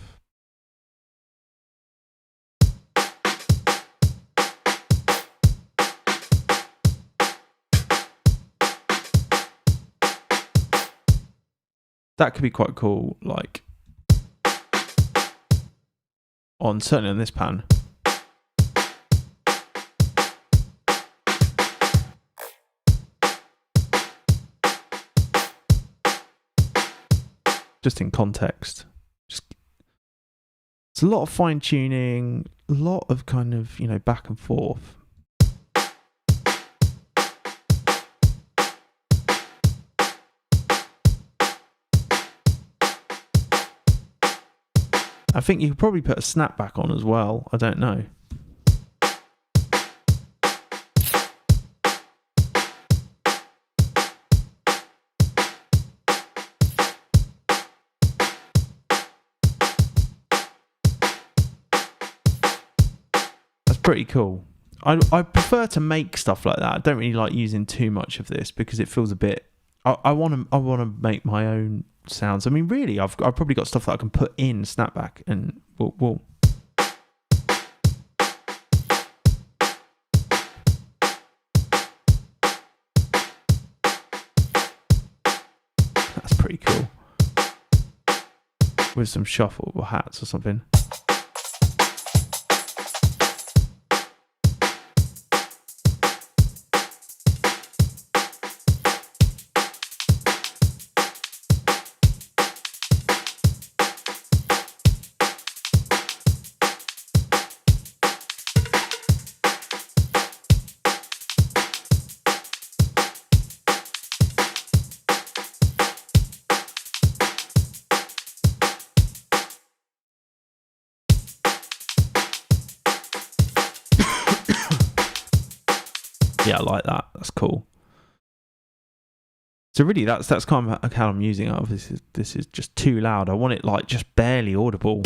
That could be quite cool, like certainly on this pan. Just in context. It's a lot of fine tuning, a lot of kind of, back and forth. I think you could probably put a snapback on as well. I don't know. That's pretty cool. I prefer to make stuff like that. I don't really like using too much of this because it feels a bit. I want to make my own sounds. I mean, really, I've probably got stuff that I can put in Snapback, and we'll that's pretty cool. with some shuffle or hats or something. Yeah, I like that. That's cool. So really, that's kind of how I'm using it. This is just too loud. I want it like just barely audible.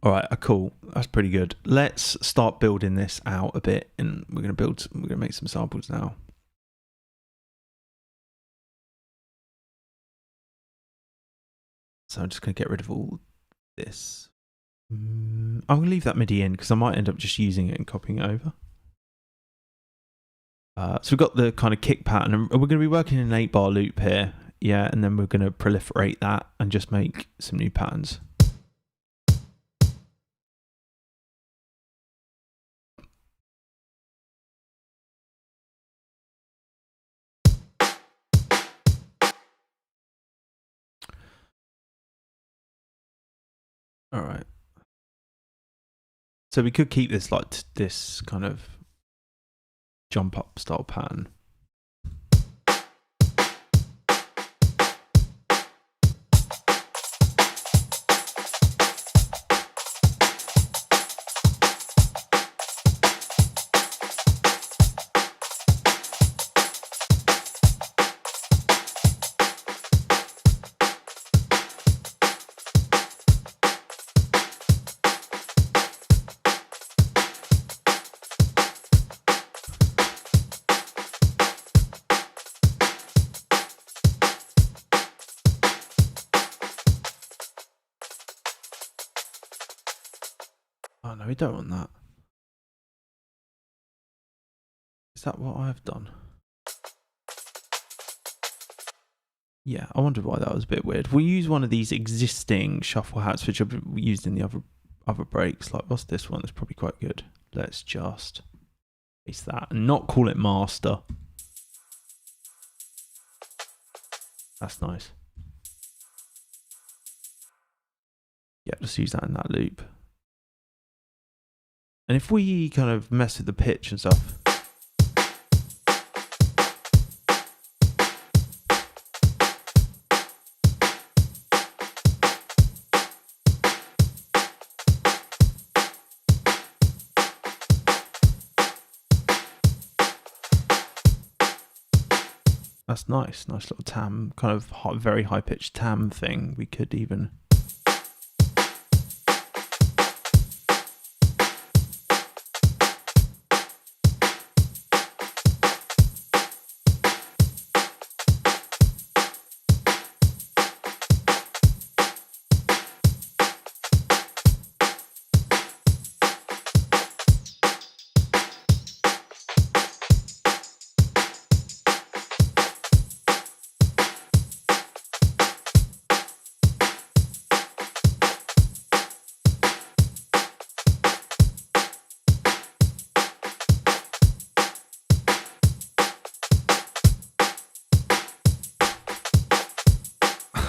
All right, cool. That's pretty good. Let's start building this out a bit, and we're gonna make some samples now. So I'm just gonna get rid of all this. I'm gonna leave that MIDI in because I might end up just using it and copying it over. So we've got the kind of kick pattern, and we're going to be working in an 8-bar loop here, yeah, and then we're going to proliferate that and just make some new patterns. All right. So we could keep this like this kind of jump up style pattern. Oh no, we don't want that. Is that what I've done? Yeah, I wondered why that was a bit weird. We use one of these existing shuffle hats, which I've used in the other breaks. Like, what's this one? That's probably quite good. Let's just paste that and not call it master. That's nice. Yeah, just use that in that loop. And if we kind of mess with the pitch and stuff. That's nice. Nice little tam, kind of very high pitched tam thing. We could even.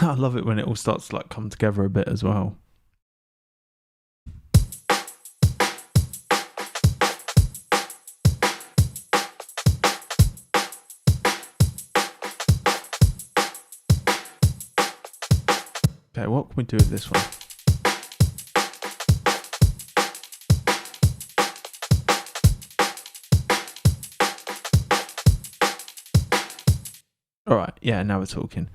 I love it when it all starts to like come together a bit as well. Okay, what can we do with this one? All right, yeah, now we're talking.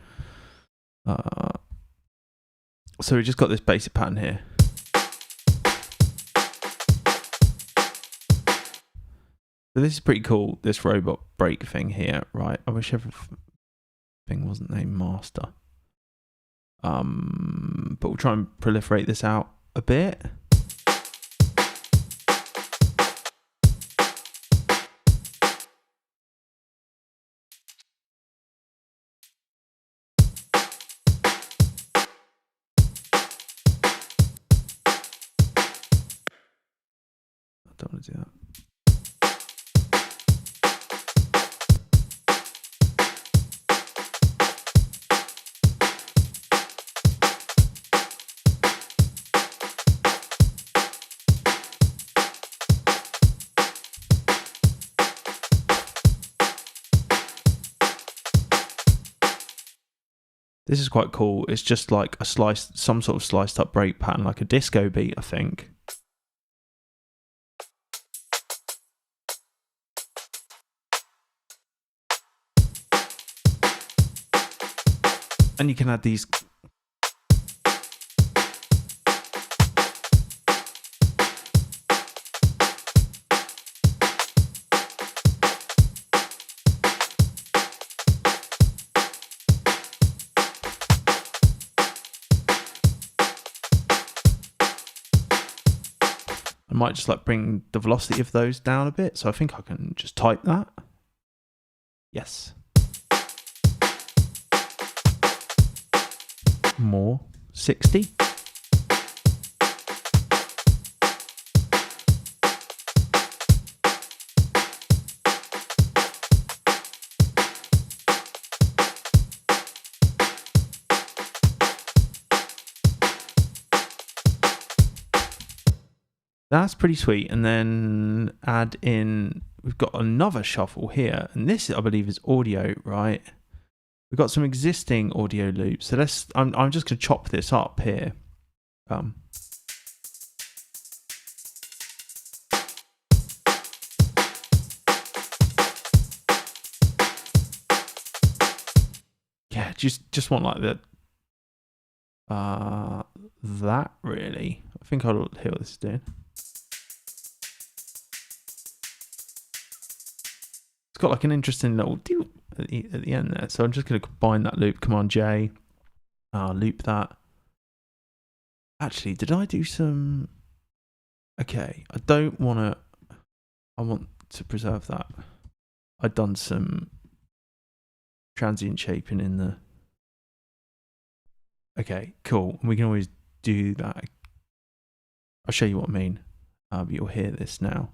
So we just got this basic pattern here. So this is pretty cool, this robot break thing here, right? I wish everything wasn't named master. But we'll try and proliferate this out a bit. I don't want to do that. This is quite cool. It's just like a some sort of sliced up break pattern, like a disco beat, I think. And you can add these. I might just like bring the velocity of those down a bit. So I think I can just type that. Yes. More. 60. That's pretty sweet. And then add in, we've got another shuffle here. And this, I believe, is audio, right? We've got some existing audio loops. So let's, I'm just going to chop this up here. Yeah, just want like that really. I think I'll hear what this is doing. It's got like an interesting little deal at the end there. So I'm just going to combine that loop. Command J. Loop that. Actually, did I do some... Okay, I don't want to... I want to preserve that. I've done some transient shaping in the... Okay, cool. We can always do that. I'll show you what I mean. But you'll hear this now.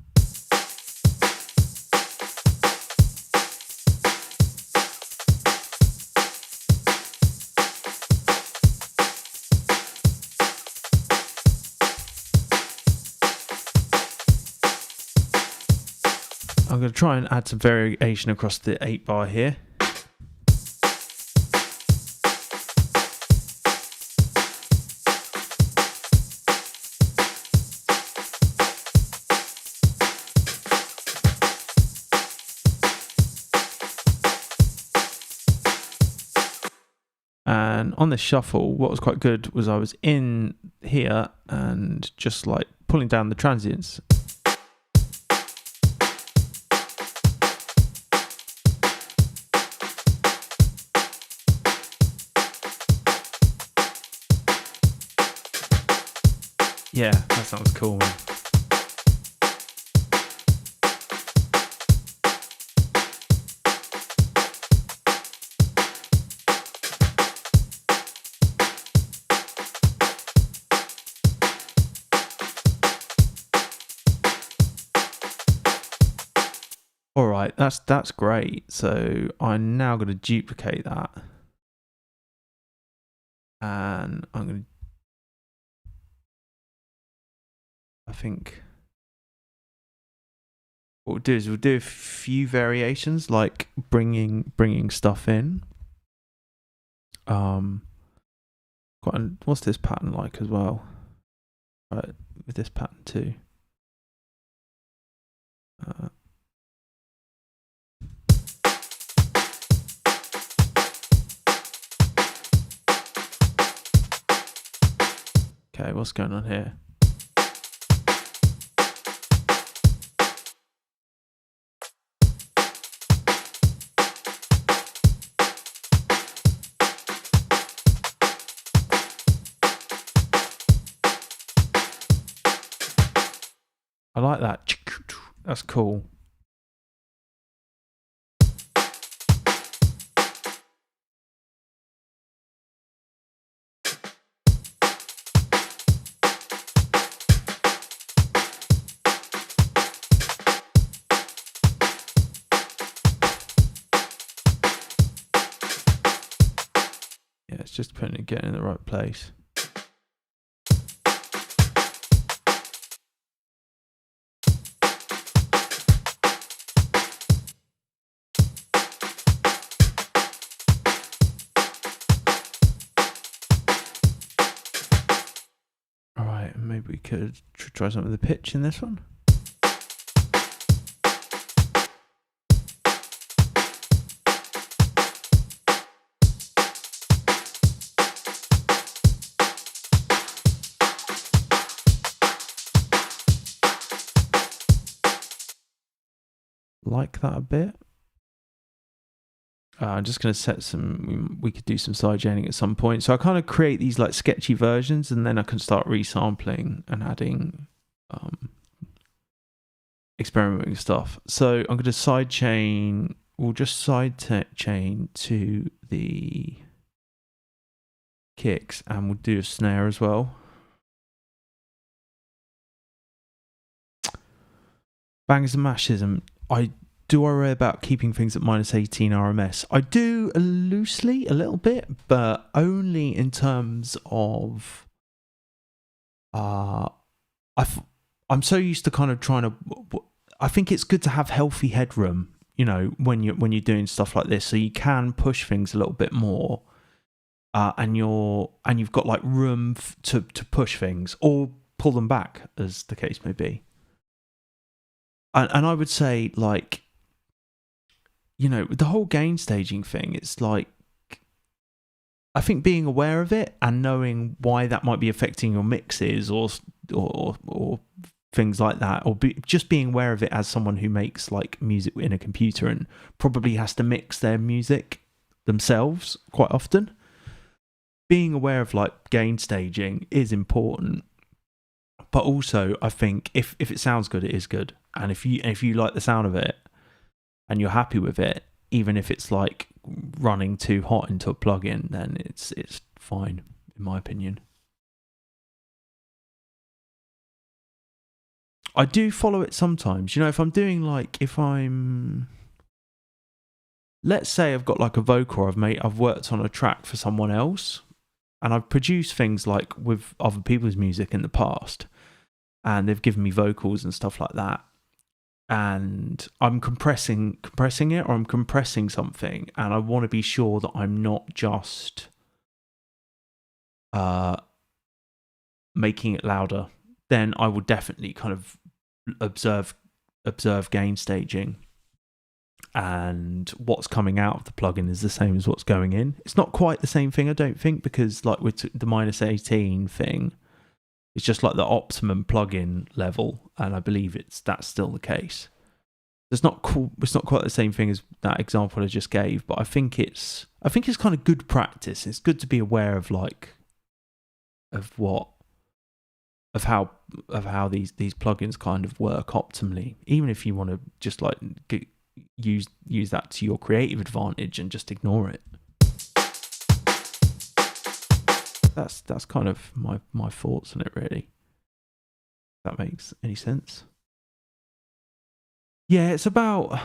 I'm going to try and add some variation across the 8-bar here. And on this shuffle, what was quite good was I was in here and just like pulling down the transients. Yeah, that sounds cool, man. All right, that's great. So I'm now going to duplicate that, and I'm going to. I think what we'll do is we'll do a few variations, like bringing stuff in. What's this pattern like as well? Right, with this pattern too. Okay, what's going on here? I like that. That's cool. Yeah, it's just putting it, getting in the right place. All right, maybe we could try something with the pitch in this one. Like that a bit. I'm just going to set some, we could do some sidechaining at some point. So I kind of create these like sketchy versions and then I can start resampling and adding experimenting stuff. So I'm going to sidechain, we'll just sidechain to the kicks and we'll do a snare as well. Bangs and mashes, and I worry about keeping things at minus 18 RMS. I do loosely a little bit, but only in terms of I'm so used to kind of trying to. I think it's good to have healthy headroom, you know, when you're doing stuff like this, so you can push things a little bit more, and you've got like room to push things or pull them back, as the case may be. And I would say, like, you know, the whole gain staging thing, it's like, I think being aware of it and knowing why that might be affecting your mixes or things like that, or just being aware of it as someone who makes like music in a computer and probably has to mix their music themselves quite often. Being aware of like gain staging is important. But also, I think if it sounds good, it is good. And if you like the sound of it and you're happy with it, even if it's like running too hot into a plugin, then it's fine, in my opinion. I do follow it sometimes. You know, if I'm doing like, let's say I've got like a vocal I've worked on a track for someone else and I've produced things like with other people's music in the past and they've given me vocals and stuff like that. And I'm compressing it, or I'm compressing something, and I want to be sure that I'm not just making it louder. Then I will definitely kind of observe gain staging, and what's coming out of the plugin is the same as what's going in. It's not quite the same thing, I don't think, because like with the minus 18 thing, it's just like the optimum plugin level, and I believe that's still the case. It's not quite the same thing as that example I just gave, but I think it's kind of good practice. It's good to be aware of like how these plugins kind of work optimally, even if you want to just like use that to your creative advantage and just ignore it. That's kind of my thoughts on it, really. If that makes any sense. Yeah, it's about,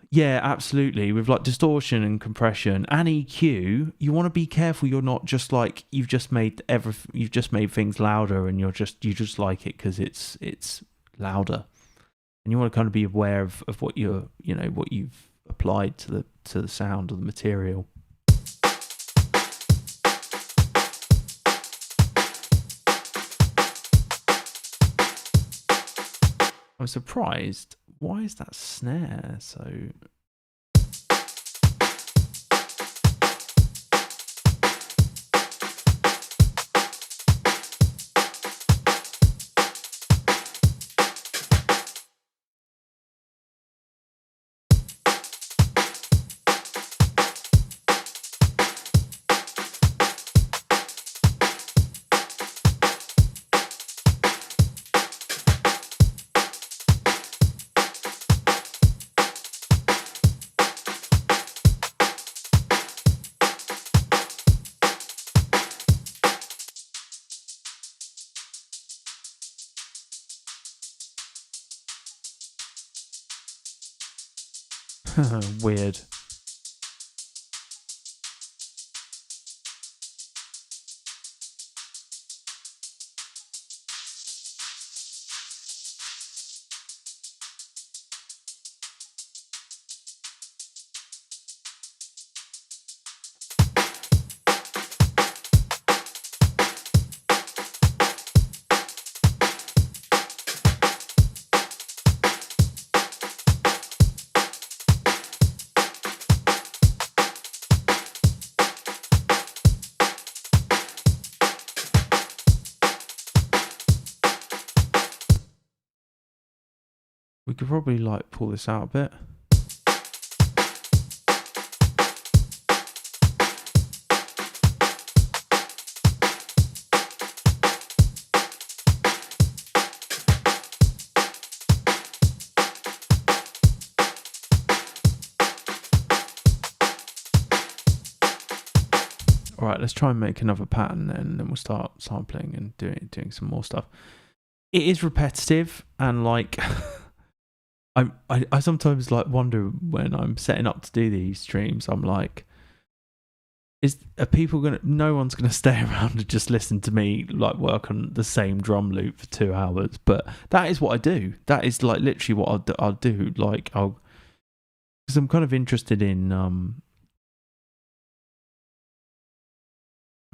yeah, absolutely. With like distortion and compression and EQ, you want to be careful you're not just like you've just made things louder and you just like it because it's louder. And you want to kind of be aware of what what you've applied to the sound of the material. I'm surprised. Why is that snare so... Weird. We could probably like pull this out a bit. All right, let's try and make another pattern, and then we'll start sampling and doing some more stuff. It is repetitive, and like I sometimes like wonder when I'm setting up to do these streams. I'm like, are people gonna? No one's gonna stay around and just listen to me like work on the same drum loop for 2 hours. But that is what I do. That is like literally what I'll do. Like because I'm kind of interested in I'm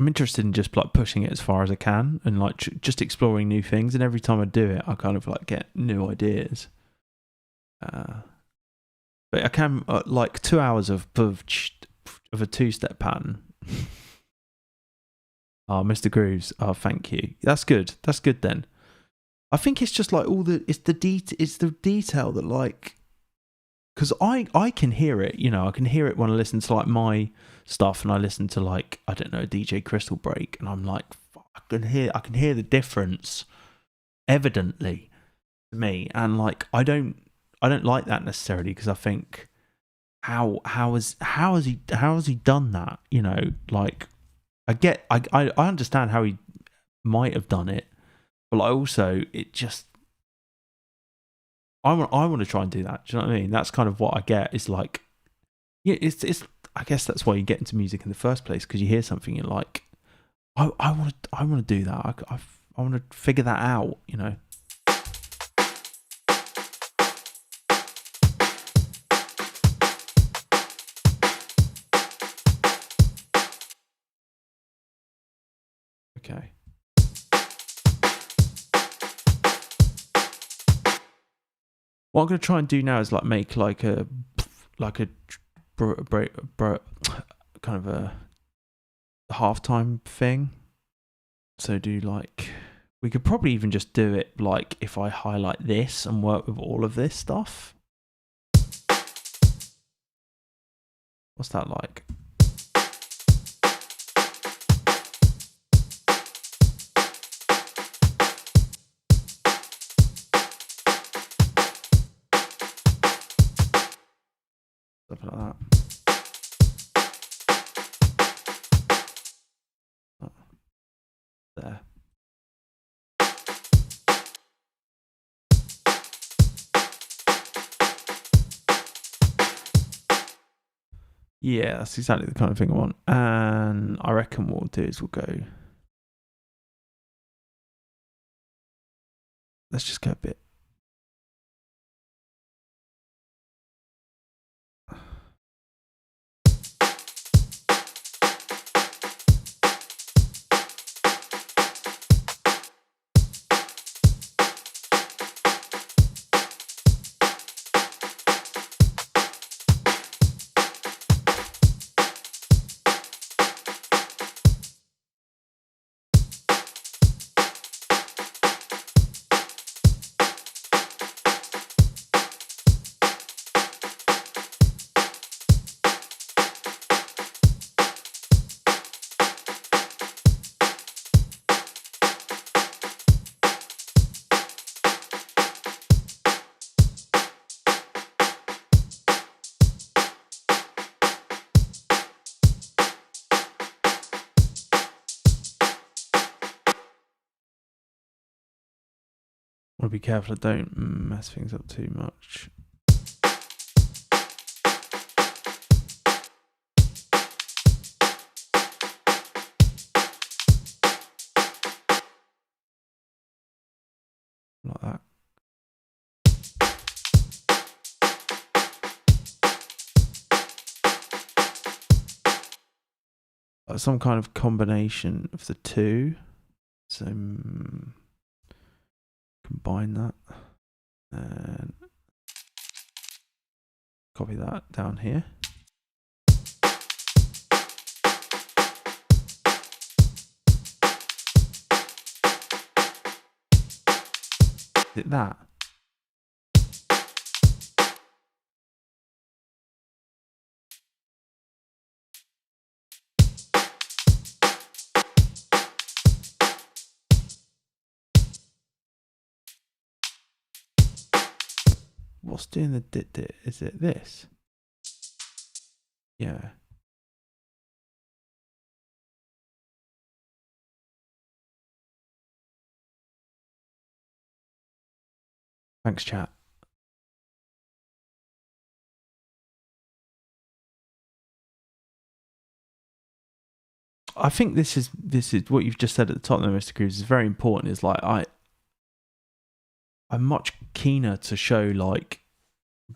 interested in just like pushing it as far as I can and like just exploring new things. And every time I do it, I kind of like get new ideas. But I can like 2 hours of a 2-step pattern. Oh, Mr. Grooves. Oh, thank you. That's good. That's good then. I think it's just like it's the detail that like, because I can hear it, you know, I can hear it when I listen to like my stuff and I listen to like, I don't know, DJ Crystal Break, and I'm like, fuck, I can hear the difference evidently to me, and like I don't like that necessarily, because I think how has he done that, you know? Like I understand how he might have done it, but like also it just I want to try and do that. Do you know what I mean? That's kind of what I get. Is like, yeah, it's. I guess that's why you get into music in the first place, because you hear something you're like, I want to do that. I want to figure that out. You know. Okay. What I'm going to try and do now is like make like a kind of a halftime thing. So do like, we could probably even just do it like if I highlight this and work with all of this stuff. What's that like? Something like that. There. Yeah, that's exactly the kind of thing I want. And I reckon what we'll do is we'll go. Let's just go a bit. I want to be careful I don't mess things up too much. like that. Some kind of combination of the two. So combine that and copy that down here. Is it that? What's doing the dit? Is it this? Yeah. Thanks, chat. I think this is what you've just said at the top there, Mr. Cruz, is very important. Is like I'm much keener to show like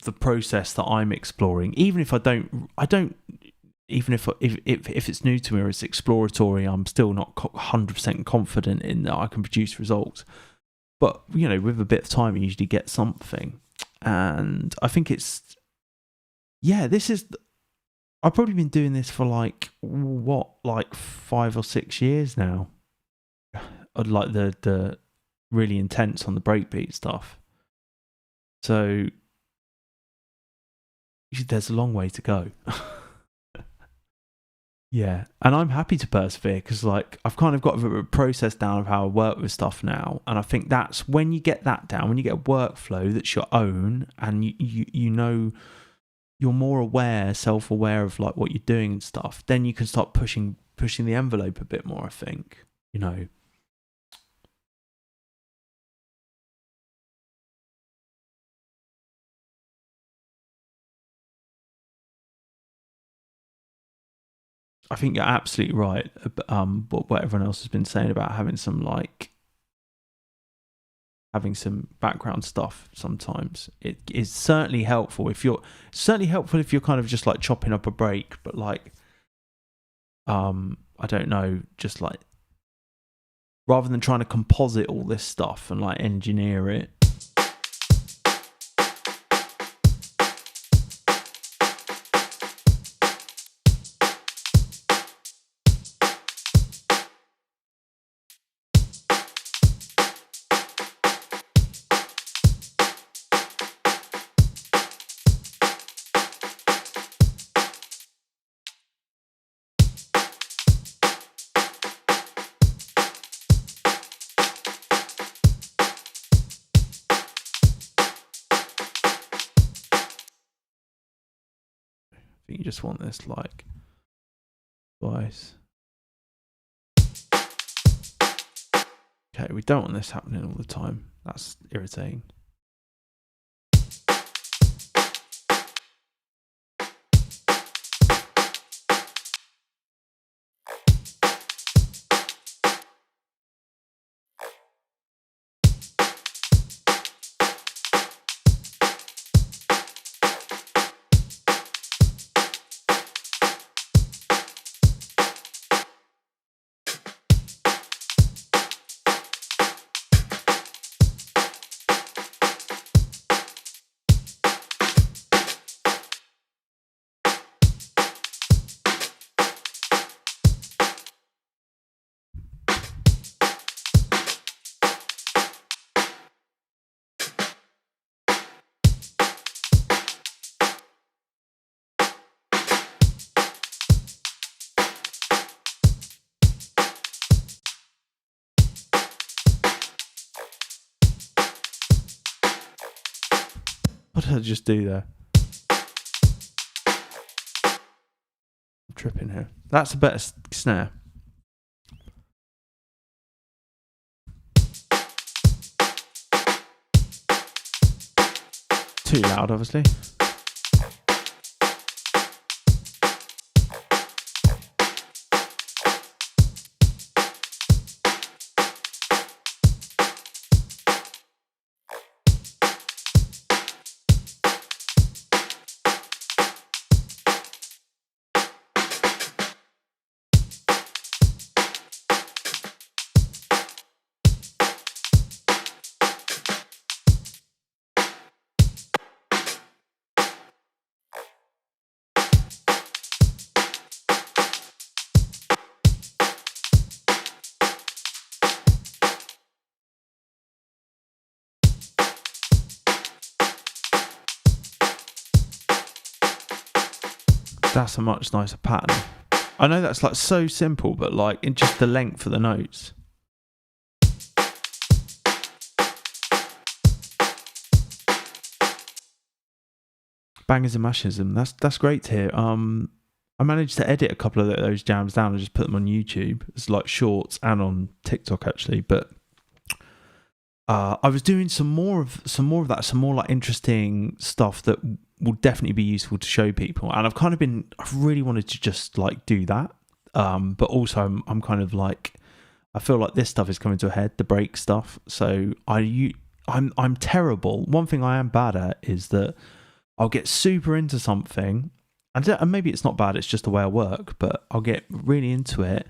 the process that I'm exploring, even if I don't even if it's new to me or it's exploratory, I'm still not 100% confident in that I can produce results. But you know, with a bit of time, you usually get something. And I think it's I've probably been doing this for like 5 or 6 years now. Like the really intense on the breakbeat stuff. So there's a long way to go. Yeah, and I'm happy to persevere because like I've kind of got a process down of how I work with stuff now, and I think that's when you get that down, when you get a workflow that's your own, and you know you're more aware, self-aware of like what you're doing and stuff, then you can start pushing the envelope a bit more. I think, you know. I think you're absolutely right. What everyone else has been saying about having some background stuff sometimes, it is certainly helpful if you're kind of just like chopping up a break, but like I don't know, just like rather than trying to composite all this stuff and like engineer it. You just want this like twice. Okay, we don't want this happening all the time. That's irritating. What did I just do there? I'm tripping here. That's a better snare. Too loud, obviously. That's a much nicer pattern. I know that's like so simple, but like in just the length of the notes. Bangers and mashes them. That's great to hear. I managed to edit a couple of those jams down and just put them on YouTube. It's like shorts and on TikTok actually. But I was doing some more of that, some more like interesting stuff that will definitely be useful to show people. And I've really wanted to just like do that. But also I'm kind of like, I feel like this stuff is coming to a head, the break stuff. So I'm terrible. One thing I am bad at is that I'll get super into something, and maybe it's not bad, it's just the way I work, but I'll get really into it,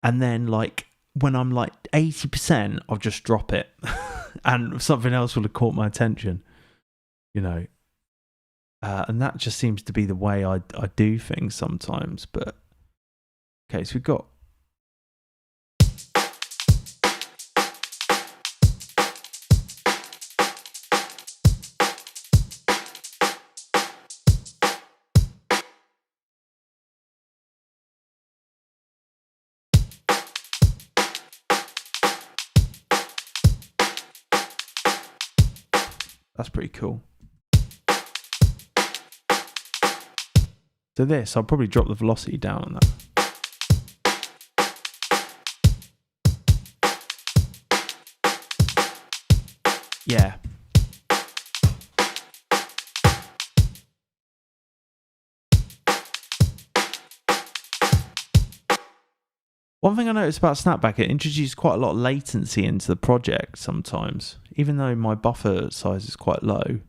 and then like when I'm like 80%, I'll just drop it, and something else will have caught my attention, you know. And that just seems to be the way I do things sometimes. But okay, so we've got. That's pretty cool. So this, I'll probably drop the velocity down on that. Yeah. One thing I noticed about Snapback, it introduced quite a lot of latency into the project sometimes, even though my buffer size is quite low.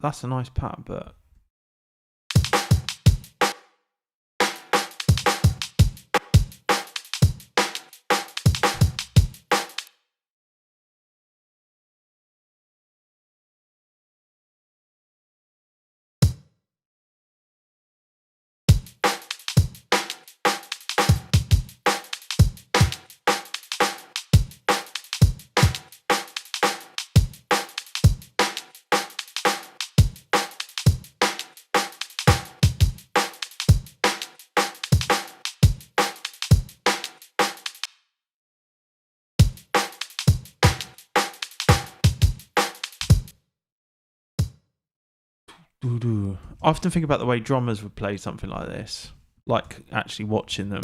That's a nice pattern, but I often think about the way drummers would play something like this, like actually watching them.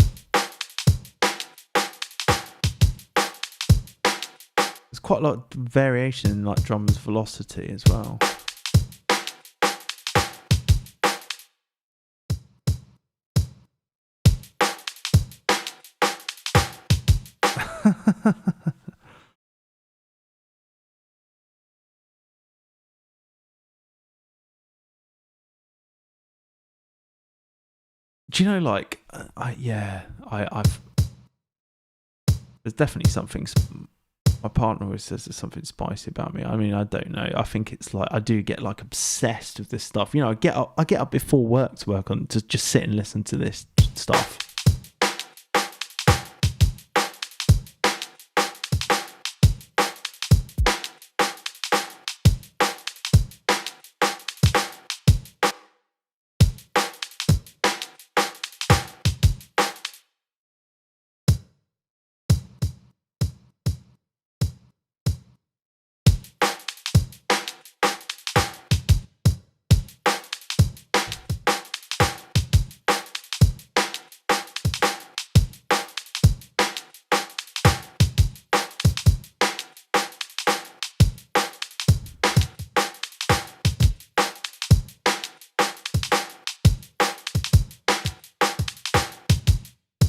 There's quite a lot of variation in like drummers' velocity as well. Do you know, like, I've there's definitely something. My partner always says there's something spicy about me. I mean, I don't know. I think it's like I do get like obsessed with this stuff. You know, I get up before work to work on, to just sit and listen to this stuff.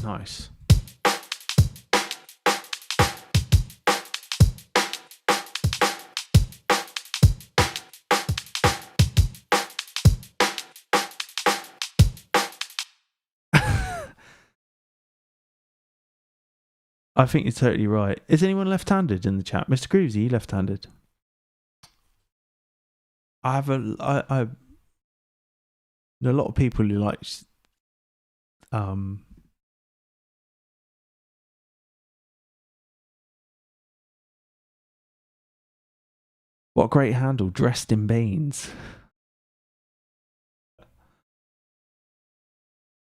Nice. I think you're totally right. Is anyone left-handed in the chat? Mr. Grooves, are you left-handed? I have I know a lot of people who like what a great handle, dressed in beans.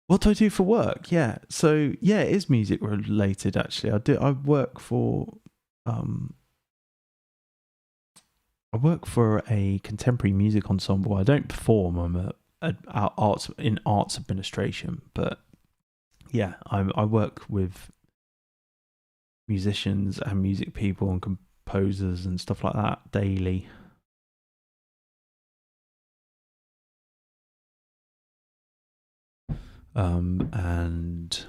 What do I do for work? Yeah, so yeah, it is music related. Actually, I work for I work for a contemporary music ensemble. I don't perform. I'm in arts administration, but yeah, I work with musicians and music people and composers and stuff like that daily. And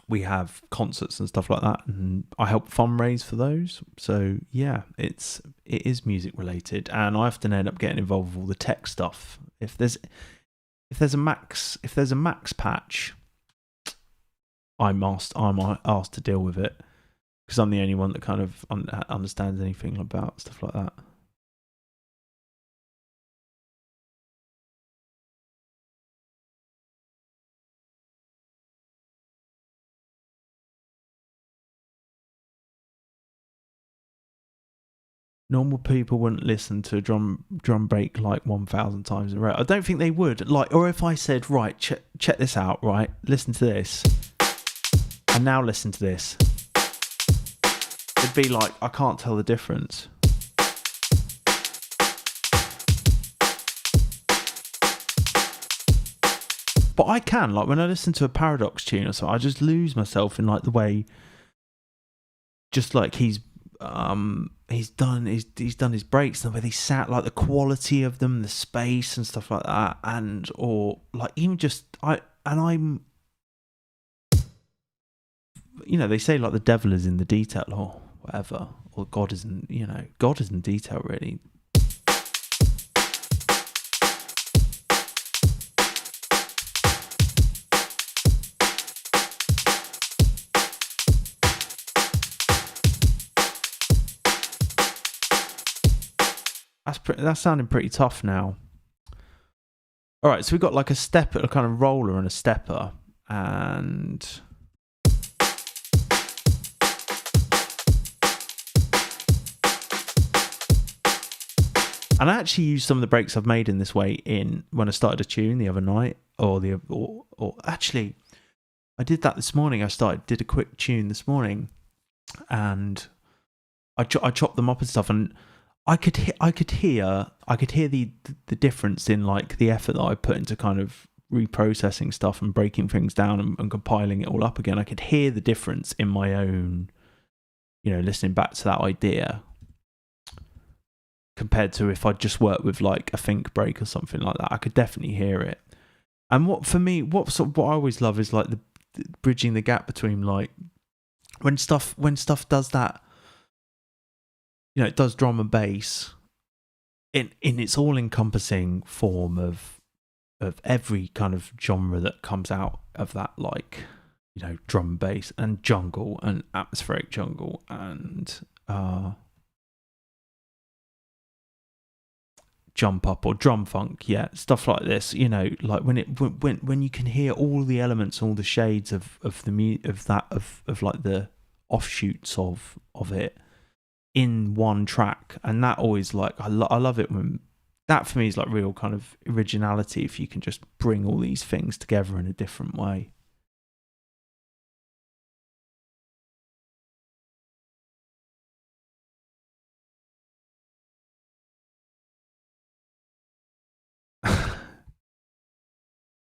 we have concerts and stuff like that, and I help fundraise for those. So yeah, it is music related, and I often end up getting involved with all the tech stuff. If there's a Max patch, I'm asked to deal with it because I'm the only one that kind of understands anything about stuff like that. Normal people wouldn't listen to a drum break like 1,000 times in a row. I don't think they would. Like, or if I said, right, check this out, right, listen to this, and now listen to this, it'd be like, I can't tell the difference. But I can, like when I listen to a Paradox tune or something, I just lose myself in like the way, just like he's done his breaks and the way they sat, like the quality of them, the space and stuff like that, and or like even just I'm, you know, they say like the devil is in the detail or whatever, or God is in detail really. That's sounding pretty tough now. All right, so we've got like a stepper, a kind of roller and a stepper, and I actually used some of the breaks I've made in this way in when I started a tune the other night, or actually, I did that this morning. Did a quick tune this morning, and I chopped them up and stuff, and I could hear the difference in like the effort that I put into kind of reprocessing stuff and breaking things down and compiling it all up again. I could hear the difference in my own, you know, listening back to that idea compared to if I just worked with like a think break or something like that. I could definitely hear it. And what I always love is like the bridging the gap between like when stuff does that. You know, it does drum and bass in its all-encompassing form of every kind of genre that comes out of that, like, you know, drum and bass and jungle and atmospheric jungle and jump up or drum funk, yeah, stuff like this. You know, like when you can hear all the elements, all the shades of like the offshoots of it in one track, and that always like I love it when that for me is like real kind of originality, if you can just bring all these things together in a different way.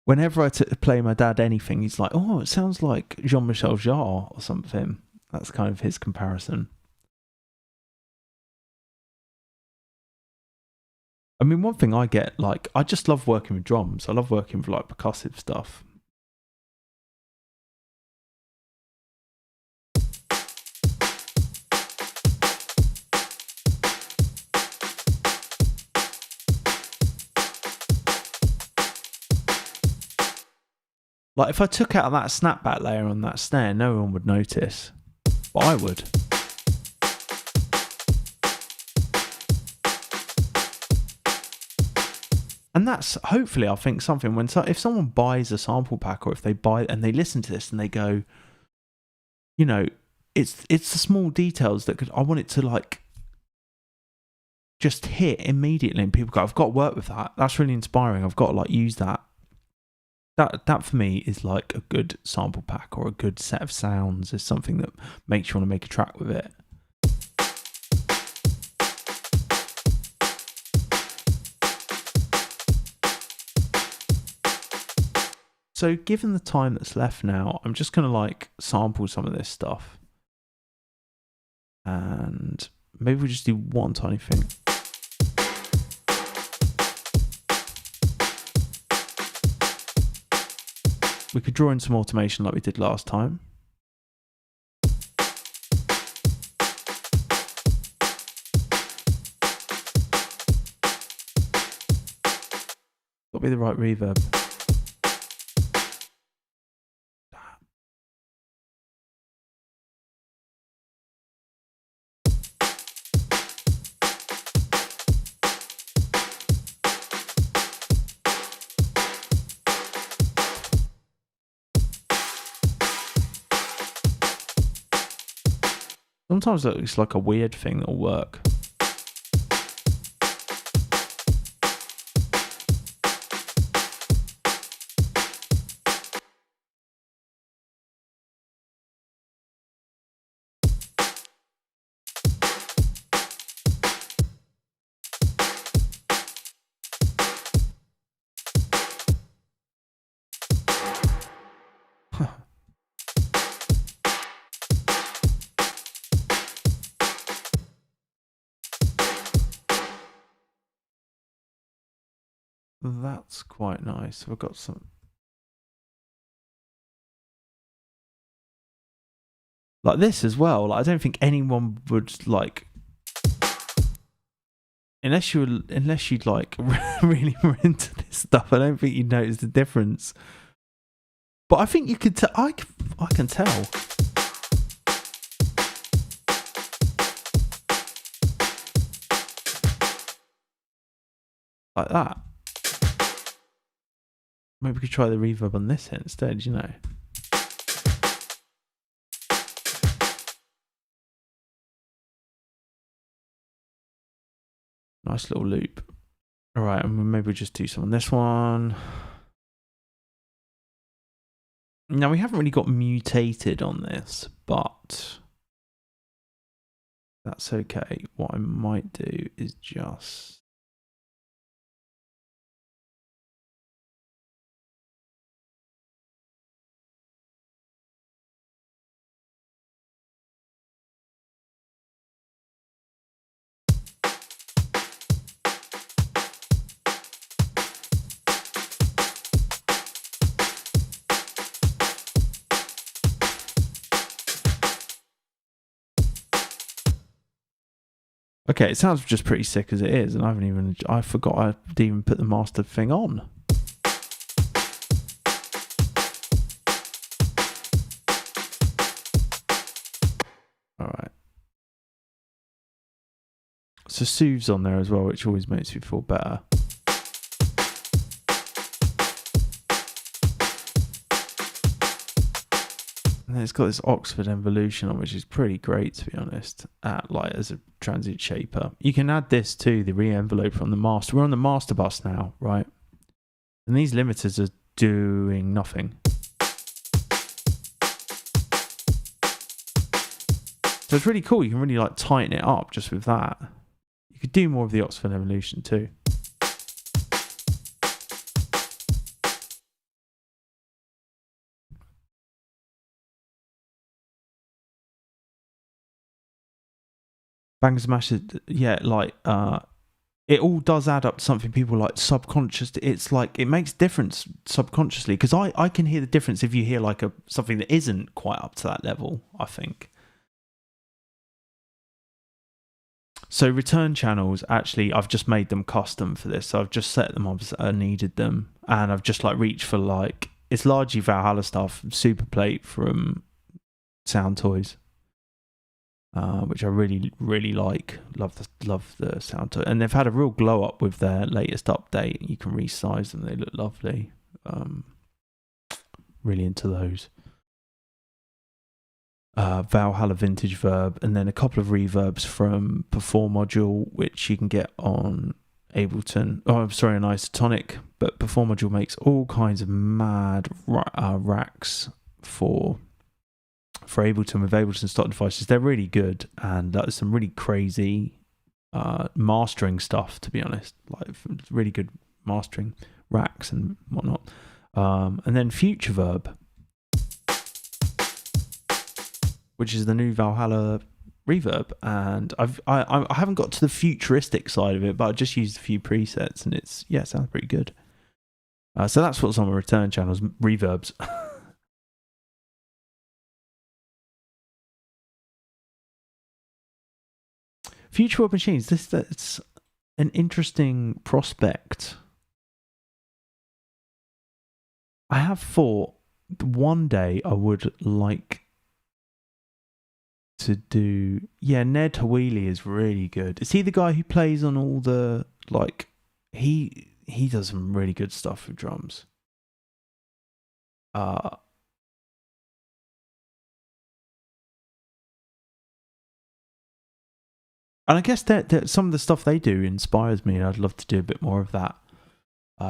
Whenever I play my dad anything, he's like, oh, it sounds like Jean-Michel Jarre or something. That's kind of his comparison. I mean, one thing I get, like, I just love working with drums. I love working with, like, percussive stuff. Like, if I took out that snapback layer on that snare, no one would notice. But I would. And that's hopefully, I think, something when if someone buys a sample pack, or if they buy and they listen to this and they go, you know, it's the small details that I want it to like just hit immediately, and people go, I've got to work with that. That's really inspiring. I've got to like use that. That for me is like a good sample pack, or a good set of sounds, is something that makes you want to make a track with it. So given the time that's left now, I'm just going to like sample some of this stuff. And maybe we'll just do one tiny thing. We could draw in some automation like we did last time. Got to be the right reverb. Sometimes it's like a weird thing that'll work. That's quite nice. We've got some like this as well. Like, I don't think anyone would like, unless you'd like really were into this stuff. I don't think you'd notice the difference. But I think you could tell. I can tell. Like that. Maybe we could try the reverb on this instead, you know. Nice little loop. All right, and maybe we'll just do some on this one. Now, we haven't really got mutated on this, but that's okay. What I might do is just... Okay, it sounds just pretty sick as it is, and I forgot I'd even put the master thing on. Alright. So Soothes on there as well, which always makes me feel better. And then it's got this Oxford Evolution on, which is pretty great, to be honest, like as a transient shaper. You can add this to the re-envelope from the master. We're on the master bus now, right? And these limiters are doing nothing. So it's really cool. You can really like tighten it up just with that. You could do more of the Oxford Evolution too. Bang Smash, yeah, like it all does add up to something people like subconscious. It's like it makes difference subconsciously, because I can hear the difference if you hear like something that isn't quite up to that level, I think. So return channels, actually, I've just made them custom for this. So I've just set them up as I needed them, and I've just like reached for like, it's largely Valhalla stuff, Super Plate from Sound Toys. which I really, really like. Love the sound to it. And they've had a real glow up with their latest update. You can resize them; they look lovely. Really into those. Valhalla Vintage Verb, and then a couple of reverbs from Perform Module, which you can get on Ableton. Oh, I'm sorry, an Isotonic, but Perform Module makes all kinds of mad racks for Ableton with Ableton stock devices. They're really good, and that is some really crazy mastering stuff, to be honest. Like really good mastering racks and whatnot. And then Future Verb, which is the new Valhalla reverb, and I haven't got to the futuristic side of it, but I just used a few presets, and it sounds pretty good. So that's what's on my return channels, reverbs. Future World Machines, that's an interesting prospect. I have thought one day I would like to do. Yeah, Ned Hawley is really good. Is he the guy who plays on all the, like, he does some really good stuff with drums. And I guess that some of the stuff they do inspires me, and I'd love to do a bit more of that,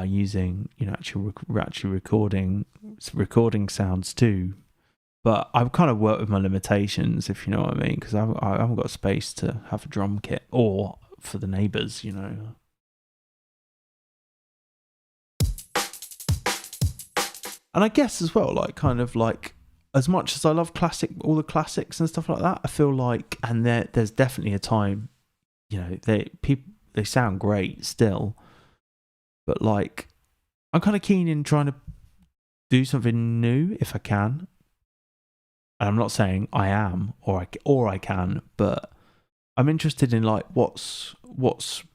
using, you know, actually recording sounds too. But I've kind of worked with my limitations, if you know what I mean, because I haven't got space to have a drum kit, or for the neighbours, you know. And I guess as well, like, kind of like, as much as I love all the classics and stuff like that, I feel like, and there's definitely a time, you know, they sound great still, but like, I'm kind of keen in trying to do something new if I can. And I'm not saying I am or I can, but I'm interested in like what's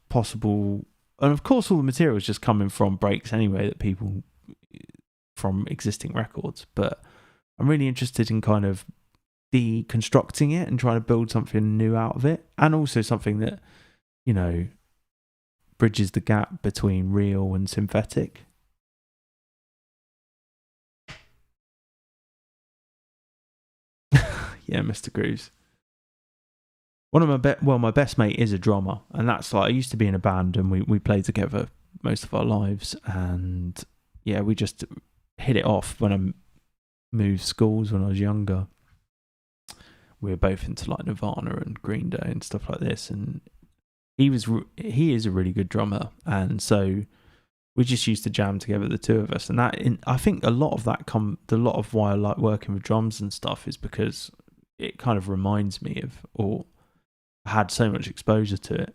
possible. And of course, all the material is just coming from breaks anyway, that people from existing records. But I'm really interested in kind of deconstructing it and trying to build something new out of it, and also something that, you know, bridges the gap between real and synthetic. Yeah, Mr. Grooves. One of my best mate is a drummer, and that's like, I used to be in a band and we played together most of our lives, and yeah, we just hit it off when I moved schools when I was younger. We were both into like Nirvana and Green Day and stuff like this, and he is a really good drummer, and so we just used to jam together, the two of us, and I think a lot of why I like working with drums and stuff is because it kind of reminds me of, or had so much exposure to it.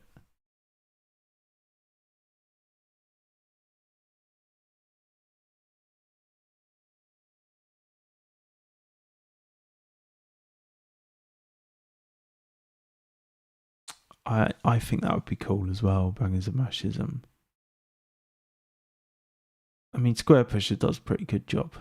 I think that would be cool as well, Bangers and Mashism. I mean, Square Pusher does a pretty good job.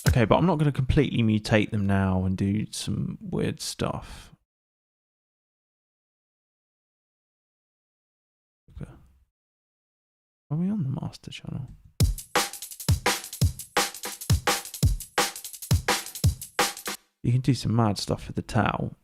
Okay, but I'm not going to completely mutate them now and do some weird stuff. Okay. Are we on the master channel? You can do some mad stuff with the towel.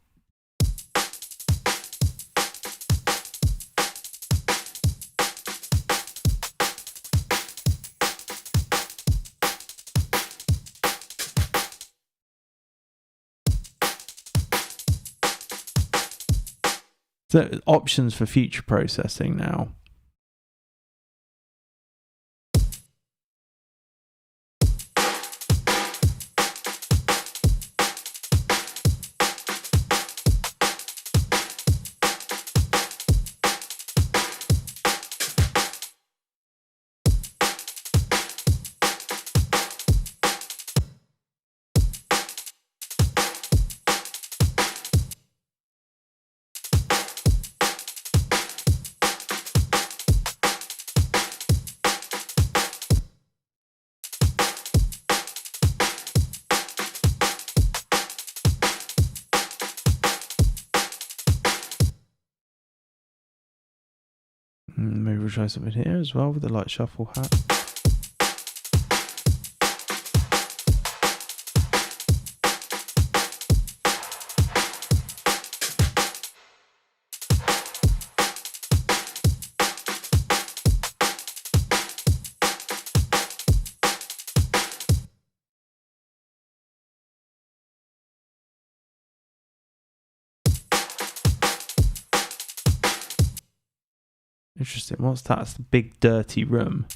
So options for future processing now. maybe we'll try something here as well with the light shuffle hat. Interesting. What's that? It's the big dirty room.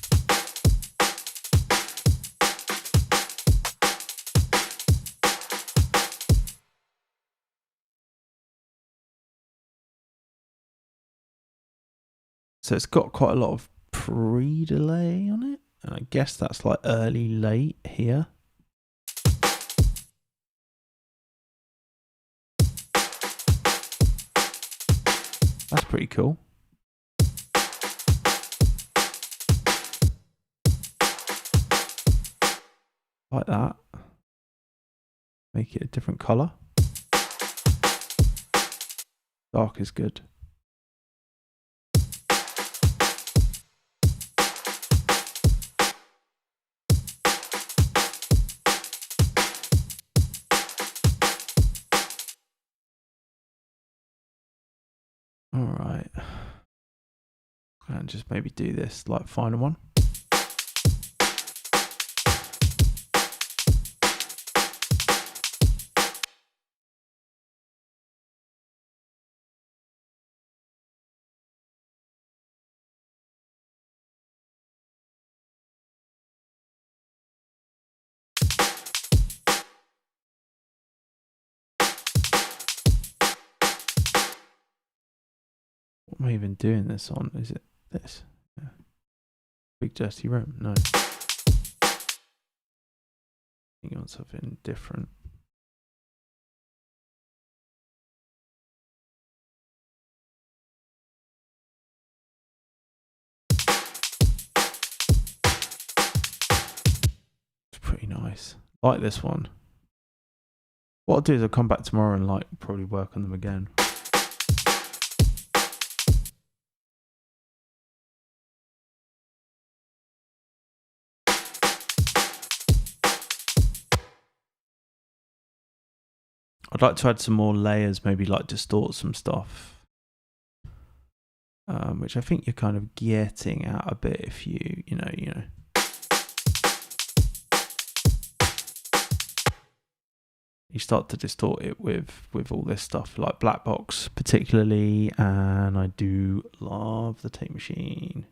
So it's got quite a lot of pre-delay on it. And I guess that's like early, late here. That's pretty cool. Like that. Make it a different color. Dark is good. All right. And just maybe do this like final one. What am I even doing this on? Is it this? Yeah. Big dirty room? No. Think on something different. It's pretty nice. Like this one. What I'll do is I'll come back tomorrow and like probably work on them again. I'd like to add some more layers, maybe like distort some stuff. Which I think you're kind of getting out a bit if you know. You start to distort it with all this stuff, like Black Box particularly, and I do love the tape machine.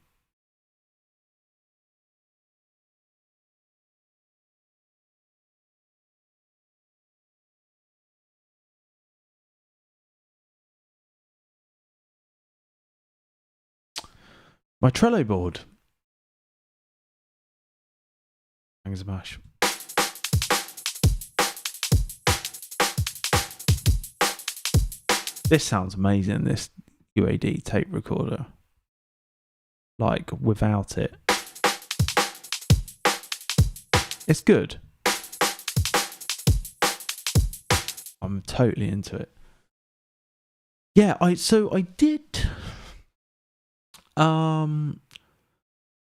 My Trello board. Thanks a mash. This sounds amazing, this UAD tape recorder. Like, without it. It's good. I'm totally into it. Yeah, I did...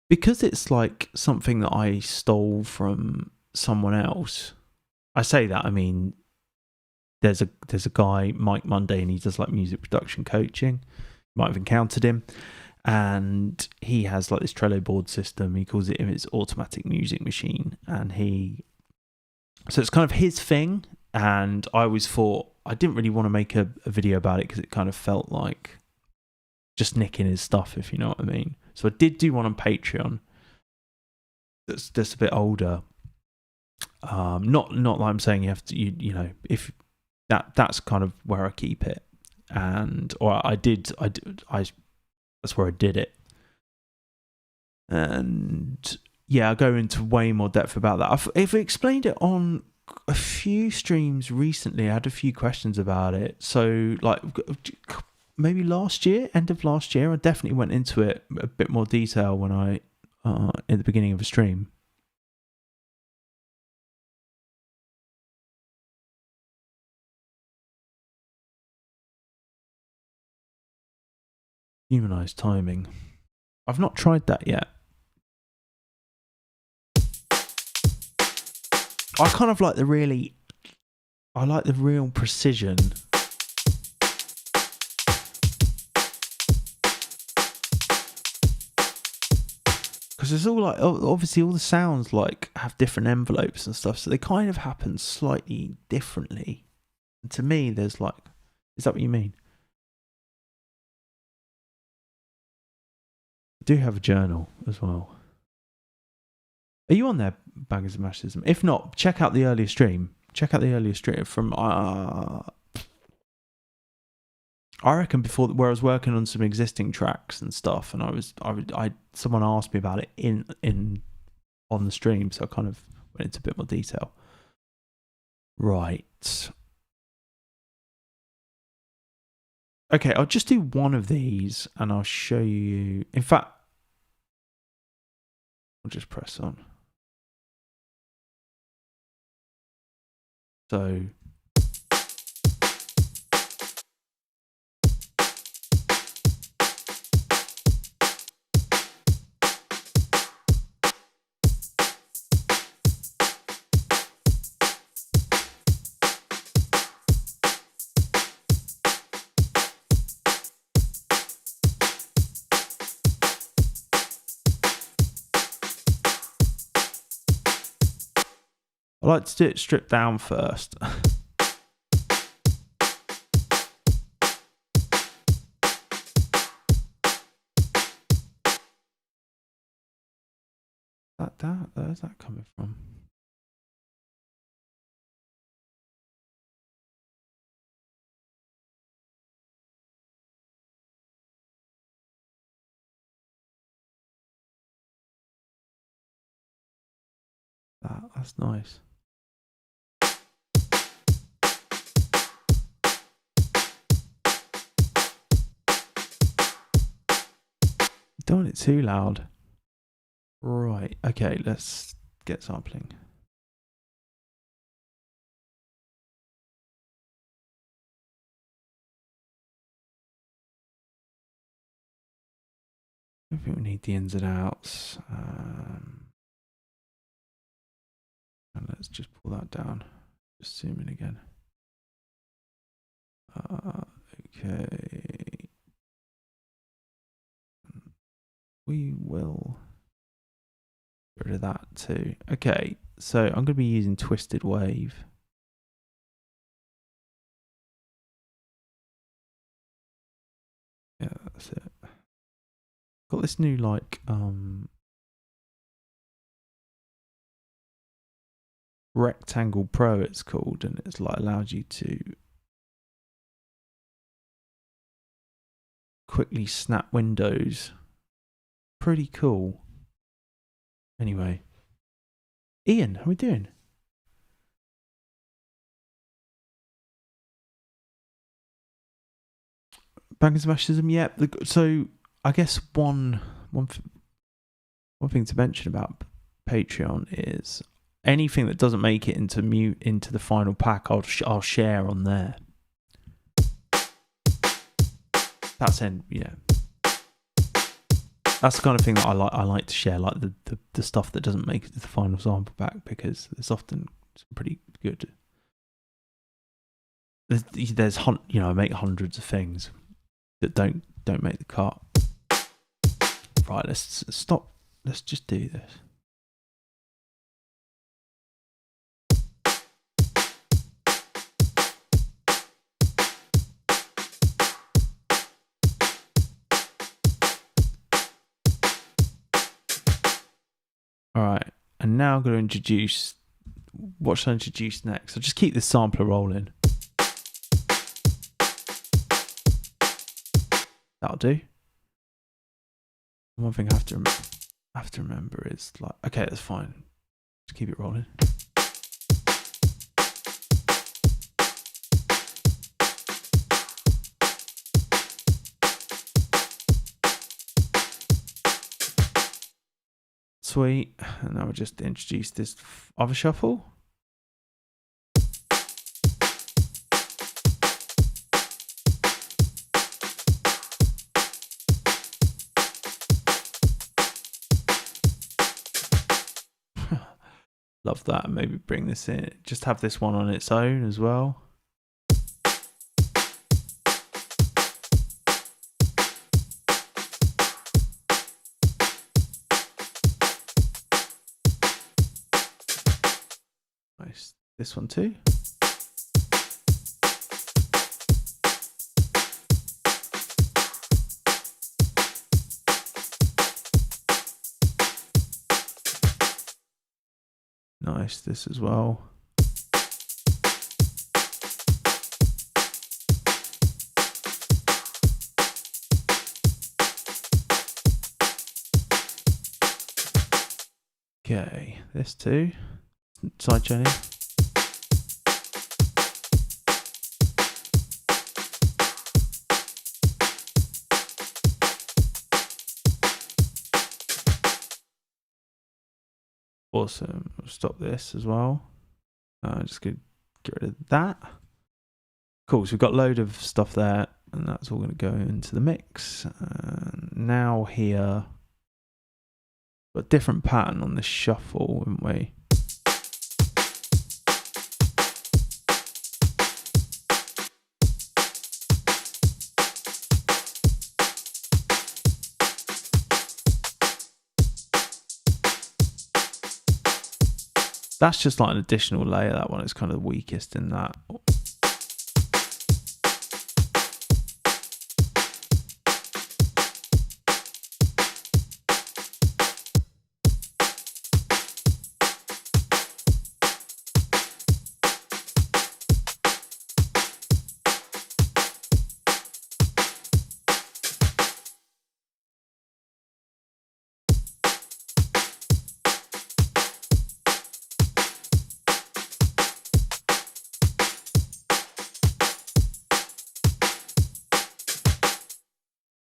because it's like something that I stole from someone else. I say that, I mean, there's a guy, Mike Monday, and he does like music production coaching. You might have encountered him. And he has like this Trello board system. He calls it his automatic music machine. And so it's kind of his thing. And I always thought, I didn't really want to make a video about it because it kind of felt like just nicking his stuff, if you know what I mean. So I did do one on Patreon that's just a bit older. Not like I'm saying you have to, you know, if that's kind of where I keep it. And, or I that's where I did it. And yeah, I'll go into way more depth about that. I've explained it on a few streams recently. I had a few questions about it. So like maybe last year, end of last year, I definitely went into it a bit more detail when I, in the beginning of a stream. Humanized timing. I've not tried that yet. I kind of like the really... I like the real precision. Because it's all like, obviously all the sounds like have different envelopes and stuff, so they kind of happen slightly differently. And to me, there's like, is that what you mean? I do have a journal as well. Are you on there, Bangers and Mashes? If not, check out the earlier stream. Check out the earlier stream from, I reckon before, where I was working on some existing tracks and stuff, and someone asked me about it on the stream, so I kind of went into a bit more detail. Right. Okay, I'll just do one of these and I'll show you. In fact, I'll just press on. So I like to do it stripped down first. Where's that coming from? That's nice. Don't want it too loud. Right, okay, let's get sampling. I think we need the ins and outs. And let's just pull that down. Just zoom in again. Okay. We will get rid of that too. Okay, so I'm going to be using Twisted Wave. Yeah, that's it. Got this new like Rectangle Pro it's called, and it's like allows you to quickly snap windows. Pretty cool. Anyway, Ian, how are we doing? Bangers and Mashes, yeah. So I guess one thing to mention about Patreon is anything that doesn't make it into the final pack, I'll share on there. That's that's the kind of thing that I like to share, like the stuff that doesn't make it to the final sample pack, because there's often some pretty good. There's I make hundreds of things that don't make the cut. Right, let's stop. Let's just do this. All right, and now I'm going to introduce. What should I introduce next? I'll just keep this sampler rolling. That'll do. One thing I have to remember is like, okay, that's fine. Just keep it rolling. Sweet. And now we'll just introduce this other shuffle. Love that. Maybe bring this in. Just have this one on its own as well. Nice. This one too. Nice, this as well. Okay, this too. Side chaining. Awesome. We'll stop this as well. Just gonna get rid of that. Cool. So we've got a load of stuff there, and that's all going to go into the mix. Now here, got a different pattern on this shuffle, haven't we? That's just like an additional layer. That one is kind of the weakest in that.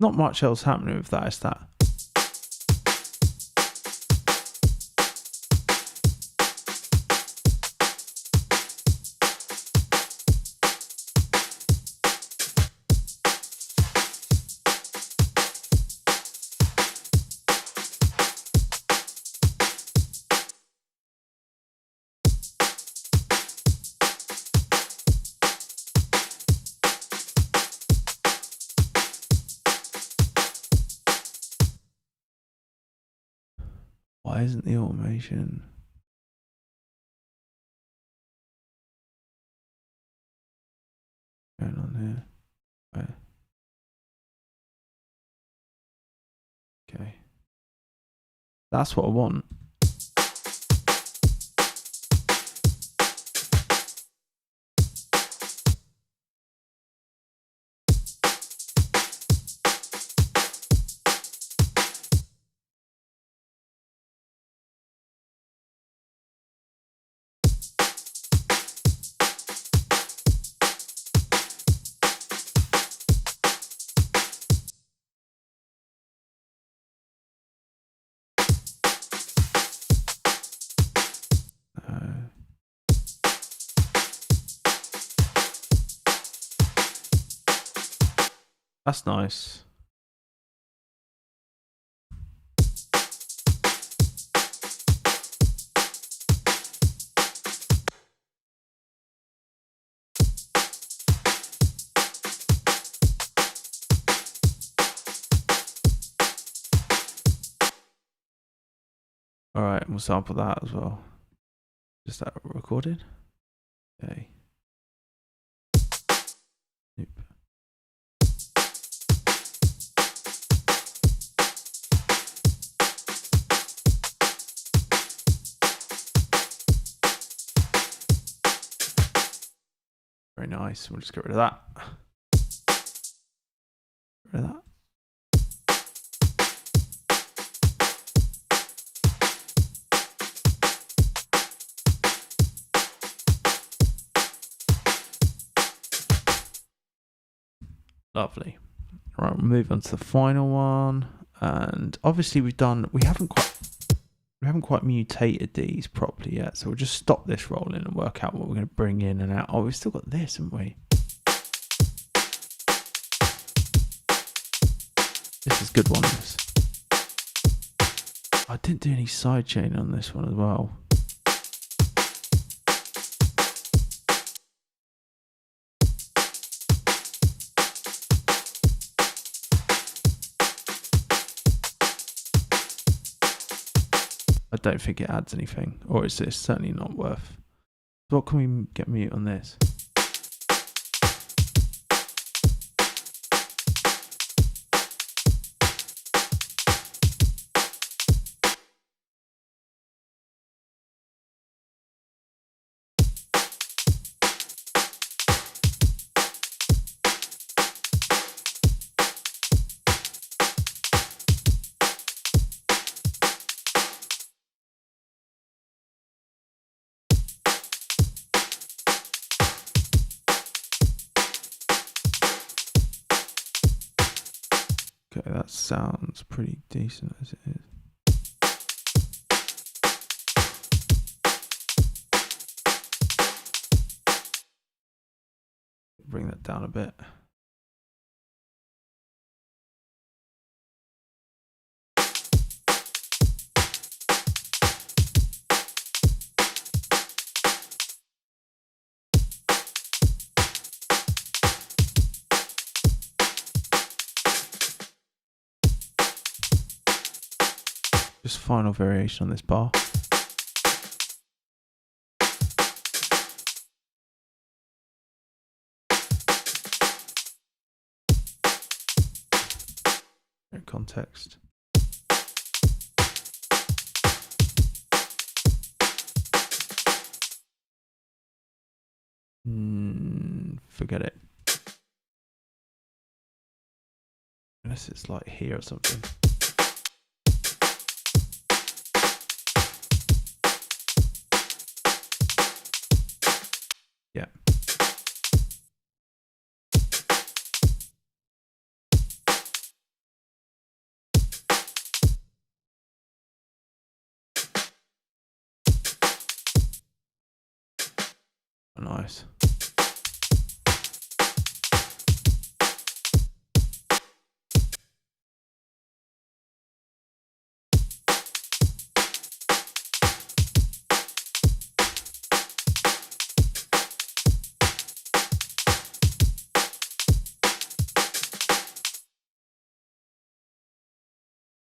Not much else happening with that, is that? Why isn't the automation? Going on here? Where? Okay. That's what I want. That's nice. All right, we'll sample that as well. Just that recorded. Okay. Nope. Very nice. We'll just get rid of that. Get rid of that. Lovely. Right, we'll move on to the final one. And obviously we haven't quite mutated these properly yet, so we'll just stop this rolling and work out what we're going to bring in and out. Oh, we've still got this, haven't we? This is a good one. This. I didn't do any side chain on this one as well. I don't think it adds anything, or it's certainly not worth. So what can we get mute on this? Okay, that sounds pretty decent as it is. Bring that down a bit. Just final variation on this bar. Context. Forget it. Unless it's like here or something. Yeah. Nice.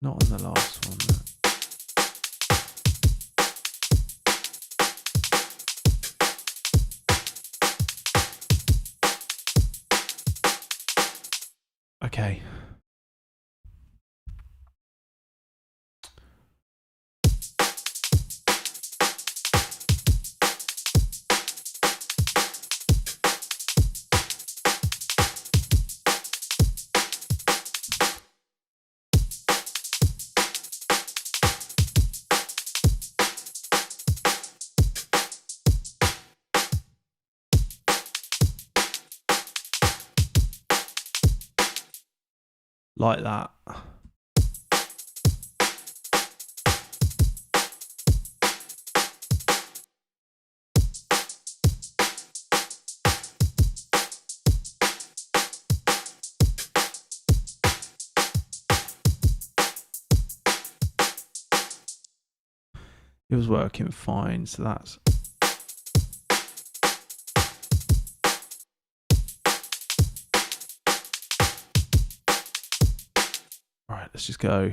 Not on the last one. Okay. Like that. It was working fine, so that's all right. Let's just go.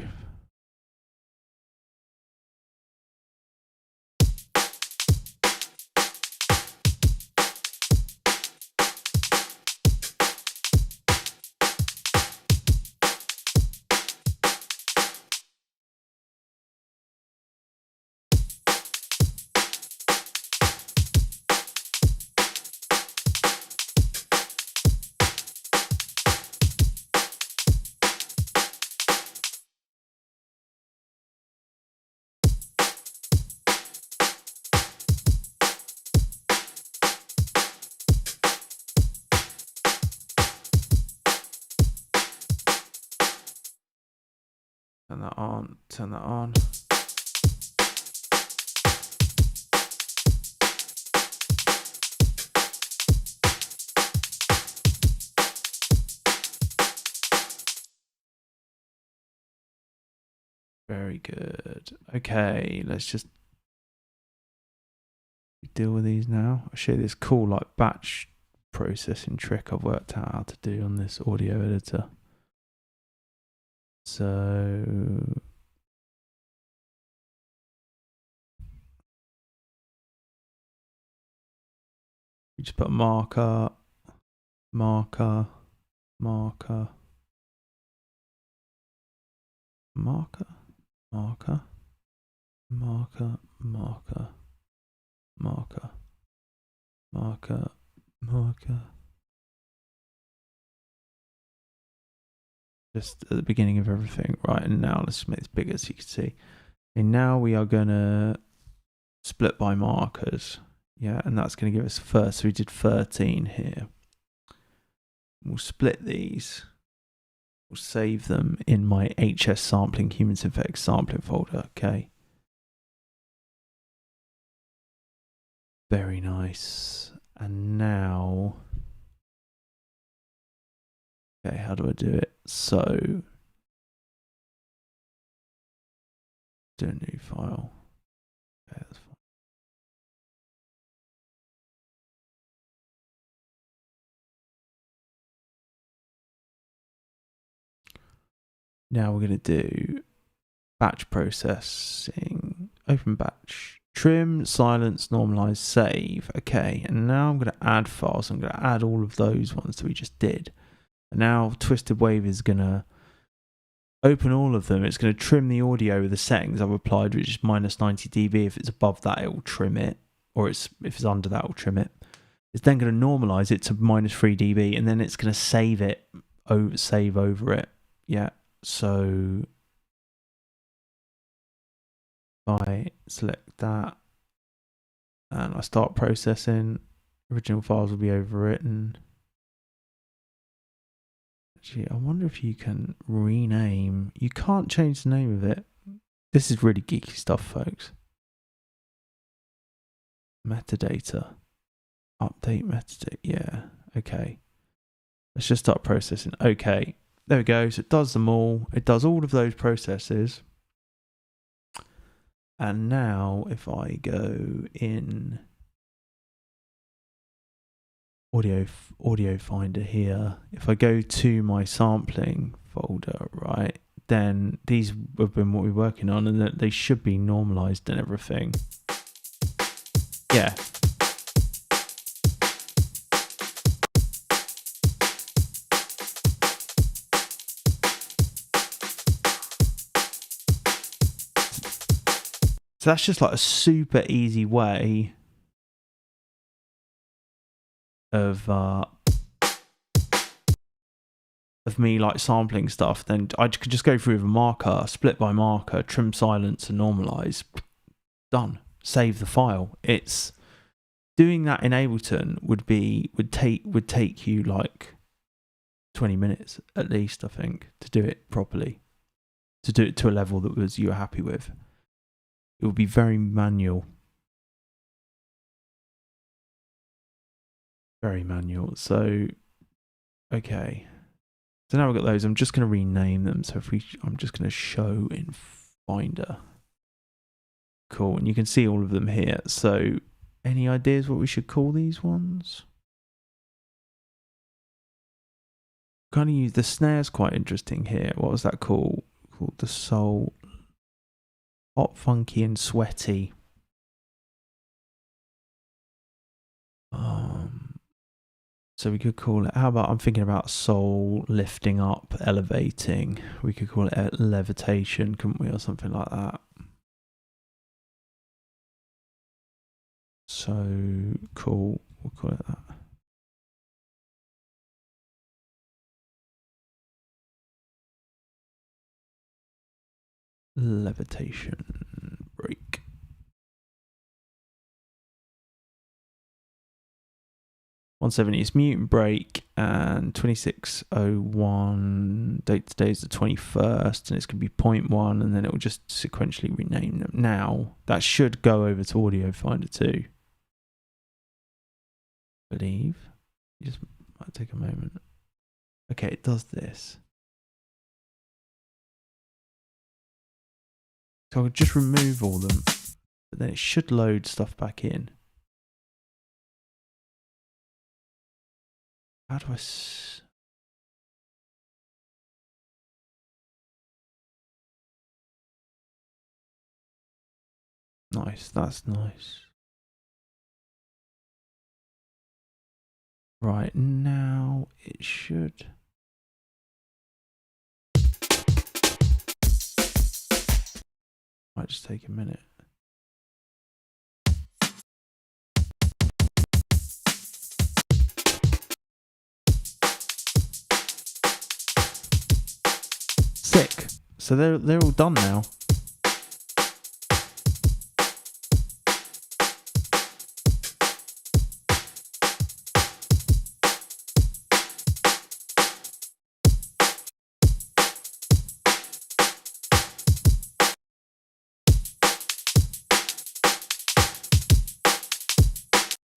Turn that on, turn that on. Very good. Okay, let's just deal with these now. I'll show you this cool like batch processing trick I've worked out how to do on this audio editor. So We just put a marker, marker, marker, marker, marker, marker, marker, marker, marker, marker. Just at the beginning of everything. Right, and now let's make this bigger so you can see. And now we are going to split by markers. Yeah, and that's going to give us first. So we did 13 here. We'll split these. We'll save them in my HS sampling, human synthetic sampling folder. Okay. Very nice. And now, okay, how do I do it? So, do a new file. Okay, that's fine. Now we're going to do batch processing, open batch, trim, silence, normalize, save. Okay, and now I'm going to add files. I'm going to add all of those ones that we just did. And now Twisted Wave is going to open all of them. It's going to trim the audio with the settings I've applied, which is minus 90 dB. If it's above that, it will trim it, or if it's under that, it will trim it. It's then going to normalize it to minus 3 dB, and then it's going to save it, save over it. Yeah, so if I select that and I start processing, original files will be overwritten. Actually, I wonder if you can rename. You can't change the name of it. This is really geeky stuff, folks. Metadata. Update metadata. Yeah. Okay. Let's just start processing. Okay. There we go. So it does them all. It does all of those processes. And now if I go in audio finder here, if I go to my sampling folder, right, then these have been what we're working on, and that they should be normalized and everything. Yeah. So that's just like a super easy way of me like sampling stuff. Then I could just go through with a marker, split by marker, trim, silence, and normalize. Done. Save the file. It's doing that in Ableton would take you like 20 minutes at least, I think, to do it properly, to do it to a level that you were happy with. It would be very manual. Very manual. So, okay. So now we've got those. I'm just going to rename them. So I'm just going to show in Finder. Cool. And you can see all of them here. So any ideas what we should call these ones? Kind of use the snare's quite interesting here. What was that called? Called the soul. Hot, funky, and sweaty. So we could call it, how about, I'm thinking about soul, lifting up, elevating. We could call it levitation, couldn't we, or something like that. So cool, we'll call it that. Levitation break. $170 is Mutant Break, and 2601 date today is the 21st, and it's going to be 0.1, and then it will just sequentially rename them. Now that should go over to Audio Finder too, I believe. You just might take a moment. Okay, it does this. So I'll just remove all them, but then it should load stuff back in. How do I... Nice, that's nice. Right, now it should... Might just take a minute. Sick. So they're all done now.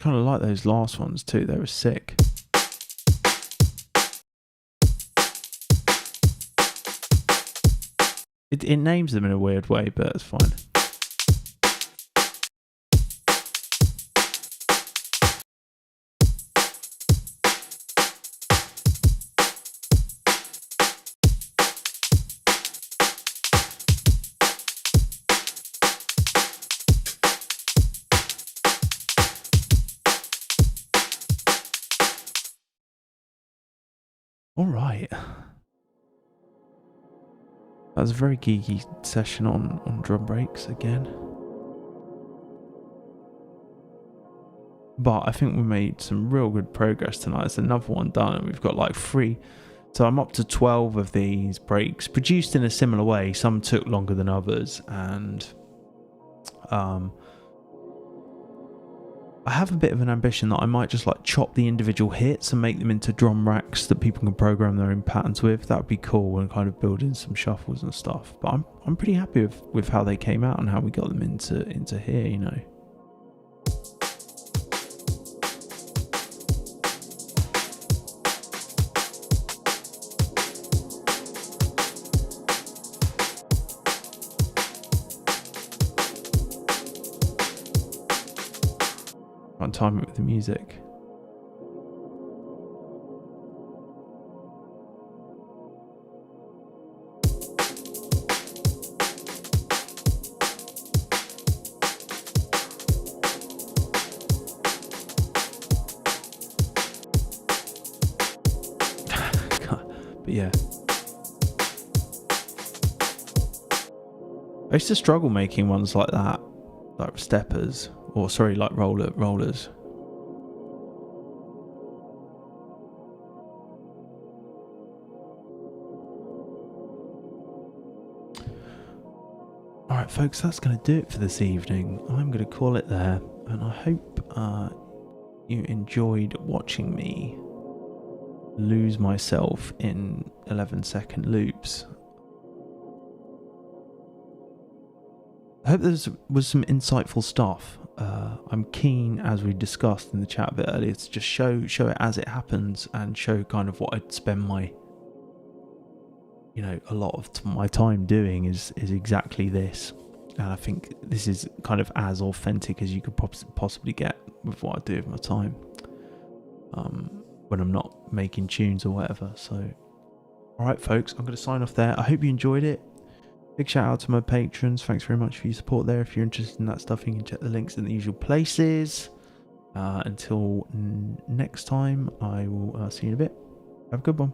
Kind of like those last ones too. They were sick. It names them in a weird way, but it's fine. All right. That was a very geeky session on drum breaks again. But I think we made some real good progress tonight. There's another one done. We've got like 3. So I'm up to 12 of these breaks, produced in a similar way. Some took longer than others. And I have a bit of an ambition that I might just like chop the individual hits and make them into drum racks that people can program their own patterns with. That would be cool, and kind of build in some shuffles and stuff. But I'm pretty happy with how they came out and how we got them into here, you know. Can't time it with the music. But yeah, I used to struggle making ones like that, like steppers, or sorry, like rollers. Alright folks, that's going to do it for this evening. I'm going to call it there, and I hope you enjoyed watching me lose myself in 11-second loops. I hope there was some insightful stuff. I'm keen, as we discussed in the chat a bit earlier, to just show it as it happens and show kind of what I'd spend my, you know, a lot of my time doing is exactly this. And I think this is kind of as authentic as you could possibly get with what I do with my time. When I'm not making tunes or whatever. So, alright folks, I'm going to sign off there. I hope you enjoyed it. Big shout out to my patrons. Thanks very much for your support there. If you're interested in that stuff, you can check the links in the usual places. Until next time, I will see you in a bit. Have a good one.